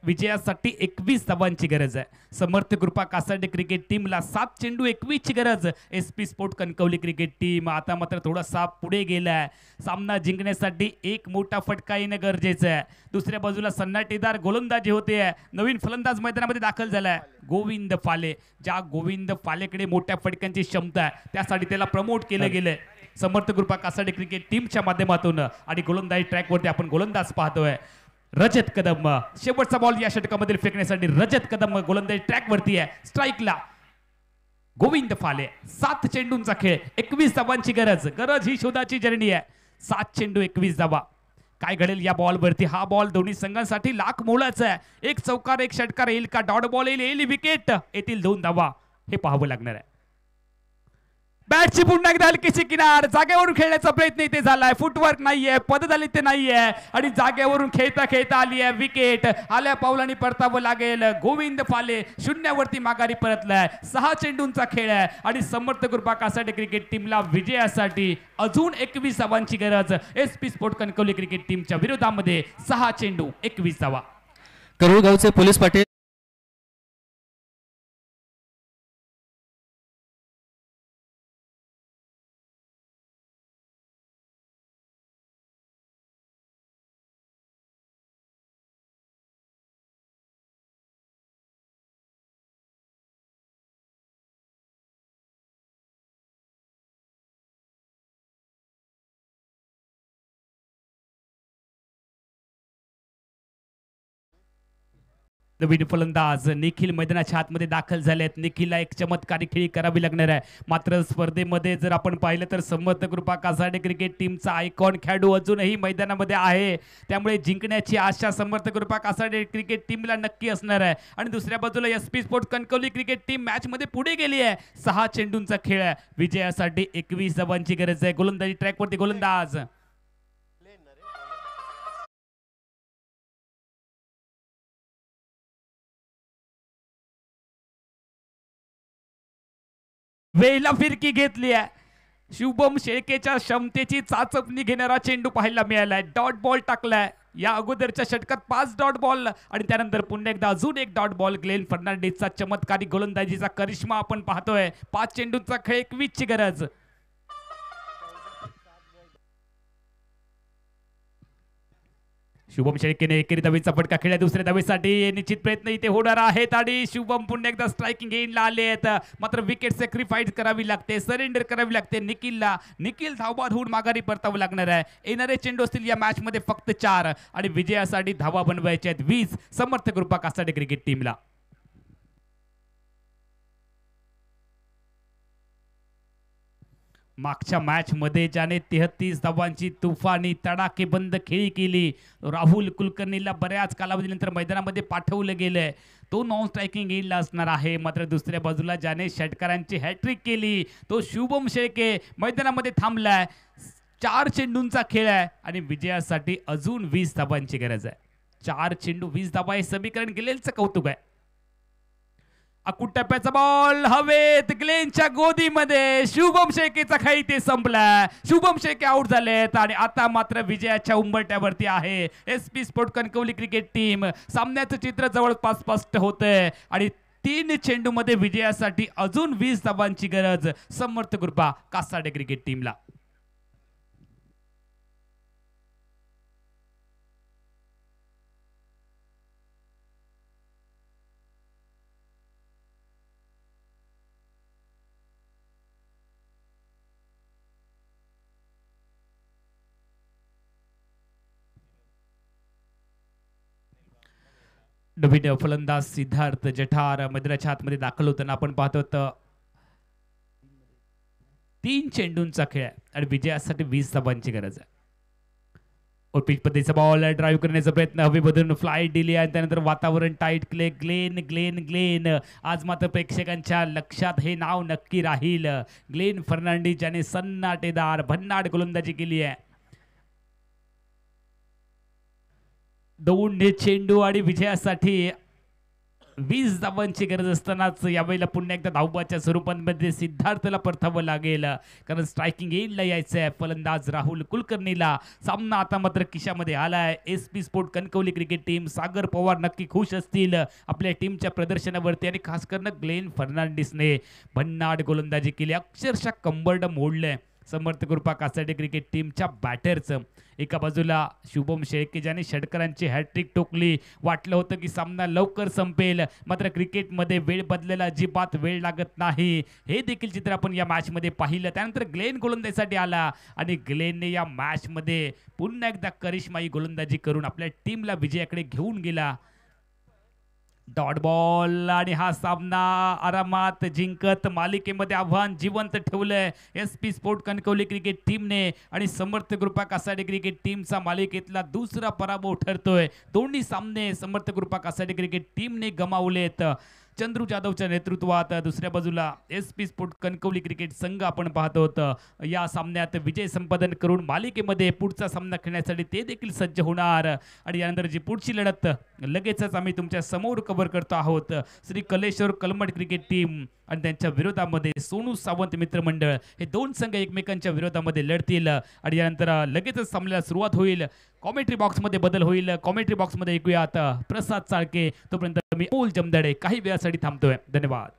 विजयासाठी 21 धावांची गरज आहे. समर्थ कृपा कासार्डे क्रिकेट टीमला 7 चेंडू 21 ची गरज. SP sport Kankavli cricket team आता मात्र थोडासा पुढे गेलाय. सामना जिंकण्यासाठी एक मोठा फटका येणं गरजेचं आहे. दुसऱ्या बाजूला सन्नाटेदार गोलंदाजी होते. नवीन फलंदाज मैदानामध्ये दाखल झालाय गोविंद फाले. ज्या गोविंद फालेकडे मोठ्या फटक्यांची क्षमता आहे त्यासाठी त्याला प्रमोट केलं गेलंय समर्थ कृपा कासार्डे क्रिकेट टीमच्या माध्यमातून. आणि गोलंदाजी ट्रॅकवरती आपण गोलंदाज पाहतोय रजत कदम. शेवटचा बॉल या षटकामध्ये फेकण्यासाठी रजत कदम गोलंदाजी ट्रॅक वरती आहे. स्ट्राईकला गोविंद फाले. 7 चेंडूंचा खेळ. 21 धावांची गरज. ही शोधाची जर्नी आहे. 7 चेंडू 21 धावा. काय घडेल या बॉल वरती. हा बॉल दोन्ही संघांसाठी लाख मोलाचा आहे. एक चौकार एक षटकार येईल का. डॉट बॉल येईल विकेट. येतील 2 धावा. हे पाहावं लागणार आहे. बॅटची पुन्हा एकदा हलकीची किनार. जागेवरून खेळण्याचा प्रयत्न इथे झालाय. फुटवर्क नाहीये. पदधाली ते नाहीये आणि जागेवरून खेळता खेळता आली आहे विकेट. आल्या पावलांनी परतावं लागेल. गोविंद फाले शून्यावरती माघारी परतलाय. 6 चेंडूंचा खेळ आहे आणि समर्थ कृपा कासार्डे क्रिकेट टीमला विजयासाठी अजून 21 धावांची गरज. SP स्पोर्ट कणकवली क्रिकेट टीमच्या विरोधामध्ये 6 चेंडू 21 धावा. करूळगावचे पोलीस पाटील नवीन फलंदाज निखिल मैदानाच्या आतमध्ये दाखल झालेत. निखिलला एक चमत्कारी खेळी करावी लागणार आहे. मात्र स्पर्धेमध्ये जर आपण पाहिलं तर समर्थ कृपा कासाडे क्रिकेट टीमचा आयकॉन खेळाडू अजूनही मैदानामध्ये आहे. त्यामुळे जिंकण्याची आशा समर्थ कृपा कासाडे क्रिकेट टीमला नक्की असणार आहे. आणि दुसऱ्या बाजूला SP sport Kankavli cricket team match मध्ये पुढे गेली आहे. 6 चेंडूंचा खेळ आहे. विजयासाठी 21 धावांची गरज आहे. गोलंदाजी ट्रॅकवरती गोलंदाज वेळेला फिरकी घेतली आहे. शुभम शेळकेच्या क्षमतेची चाचपणी घेणारा चेंडू पाहायला मिळालाय. डॉट बॉल टाकलाय. या अगोदरच्या षटकात 5 डॉट बॉल आणि त्यानंतर पुन्हा एकदा अजून एक डॉट बॉल. ग्लेन फर्नांडिसचा चमत्कारी गोलंदाजीचा करिश्मा आपण पाहतोय. 5 चेंडूंचा खेळ 21 ची गरज. शुभम शेळकेने एकेरी धावेचा फटका खेळला. दुसऱ्या धावेसाठी निश्चित प्रयत्न इथे होणार आहेत आणि शुभम पुन्हा एकदा स्ट्रायकिंग एंडला आले आहेत. मात्र विकेट सॅक्रिफाईस करावी लागते, सरेंडर करावी लागते निखिलला. निखिल धावबाद होऊन माघारी परतावं लागणार आहे. येणारे चेंडू असतील या मॅच मध्ये फक्त 4 आणि विजयासाठी धावा बनवायच्या आहेत 20 समर्थ कृपा कासाडे क्रिकेट टीमला. मागच्या मॅच मध्ये ज्याने 33 धावांची तुफानी तडाखेबंद खेळी केली, राहुल कुलकर्णीला बऱ्याच कालावधीनंतर मैदानामध्ये पाठवलं गेलंय. तो नॉन स्ट्रायकिंग एंडला असणार आहे. मात्र दुसऱ्या बाजूला ज्याने षटकारांची हॅट्रिक केली तो शुभम शेळके मैदानामध्ये थांबलाय. 4 चेंडूंचा खेळ आहे आणि विजयासाठी अजून 20 धावांची गरज आहे. 4 चेंडू 20 धावा हे समीकरण गेलेलंच कौतुक आहे. टप्प्याचा बॉल हवेत ग्लेनच्या गोदीमध्ये. शुभम शेळकेचा खेळ ते संपला. शुभम शेळके आउट झालेत आणि आता मात्र विजयाच्या उंबरठ्यावरती आहे SP sport Kankavli cricket team. सामन्याचं चित्र जवळपास स्पष्ट होतंय आणि 3 चेंडू मध्ये विजयासाठी अजून 20 धावांची गरज समर्थ कृपा कासाडे क्रिकेट टीमला. नवीन फलंदाज सिद्धार्थ जठार मैदानाच्या आतमध्ये दाखल होताना आपण पाहतो. 3 चेंडूंचा खेळ आणि विजयासाठी 20 धावांची गरज आहे. और पिच पद्धतीचा बॉल ड्राईव्ह करण्याचा प्रयत्न हवेमधून फ्लाईट दिली आणि त्यानंतर वातावरण टाईट केले. ग्लेन ग्लेन ग्लेन आज मात्र प्रेक्षकांच्या लक्षात हे नाव नक्की राहील. ग्लेन फर्नांडिस ज्याने सन्नाटेदार भन्नाट गोलंदाजी केली आहे. 2 चेंडू आणि विजयासाठी 20 धावांची गरज असतानाच यावेळेला पुन्हा एकदा धावबाच्या स्वरूपामध्ये सिद्धार्थला परतावं लागेल. कारण स्ट्रायकिंग एंडला यायचं आहे फलंदाज राहुल कुलकर्णीला. सामना आता मात्र खिशामध्ये आलाय. SP sport Kankavli cricket team Sagar Pawar नक्की खुश असतील आपल्या टीमच्या प्रदर्शनावरती. आणि खास करून ग्लेन फर्नांडिसने भन्नाट गोलंदाजी केली. अक्षरशः कंबरड मोडलंय समर्थ कृपा कासाडे क्रिकेट टीमच्या बॅटरचं. एका बाजूला शुभम शेळके ज्याने षटकारांची हॅट्रिक टोकली. वाटलं होतं की सामना लवकर संपेल, मात्र क्रिकेटमध्ये वेळ बदलायला अजिबात वेळ लागत नाही. हे देखील चित्र आपण या मॅचमध्ये पाहिलं. त्यानंतर ग्लेन गोलंदाजीसाठी आला आणि ग्लेनने या मॅचमध्ये पुन्हा एकदा करिश्माई गोलंदाजी करून आपल्या टीमला विजयाकडे घेऊन गेला. डॉट बॉल आणि हा सामना आरामात जिंकत मालिकेमध्ये आव्हान जिवंत ठेवलंय एसपी स्पोर्ट कणकवली क्रिकेट टीमने. आणि समर्थ कृपा कासाडे क्रिकेट टीमचा मालिकेतला दुसरा पराभव ठरतोय. दोन्ही सामने समर्थ कृपा कासाडे क्रिकेट टीमने गमावलेत. चंद्रू जाधवच्या नेतृत्वात दुसऱ्या बाजूला एसपी स्पोर्ट कणकवली क्रिकेट संघ आपण पाहतो होतं. या सामन्यात विजय संपादन करून मालिकेमध्ये पुढचा सामना खेळण्यासाठी ते देखील सज्ज होणार. आणि यानंतर जी पुढची लढत लगेचच आम्ही तुमच्या समोर कव्हर करतो आहोत. श्री कलेश्वर कलमट क्रिकेट टीम आणि त्यांच्या विरोधामध्ये सोनू सावंत मित्रमंडळ हे 2 संघ एकमेकांच्या विरोधामध्ये लढतील. आणि यानंतर लगेचच सामन्याला सुरुवात होईल. कॉमेंट्री बॉक्समध्ये बदल होईल. कॉमेंट्री बॉक्समध्ये ऐकूयात प्रसाद चाळके. तोपर्यंत मी अमोल जमदाडे काही वेळासाठी थांबतोय. धन्यवाद.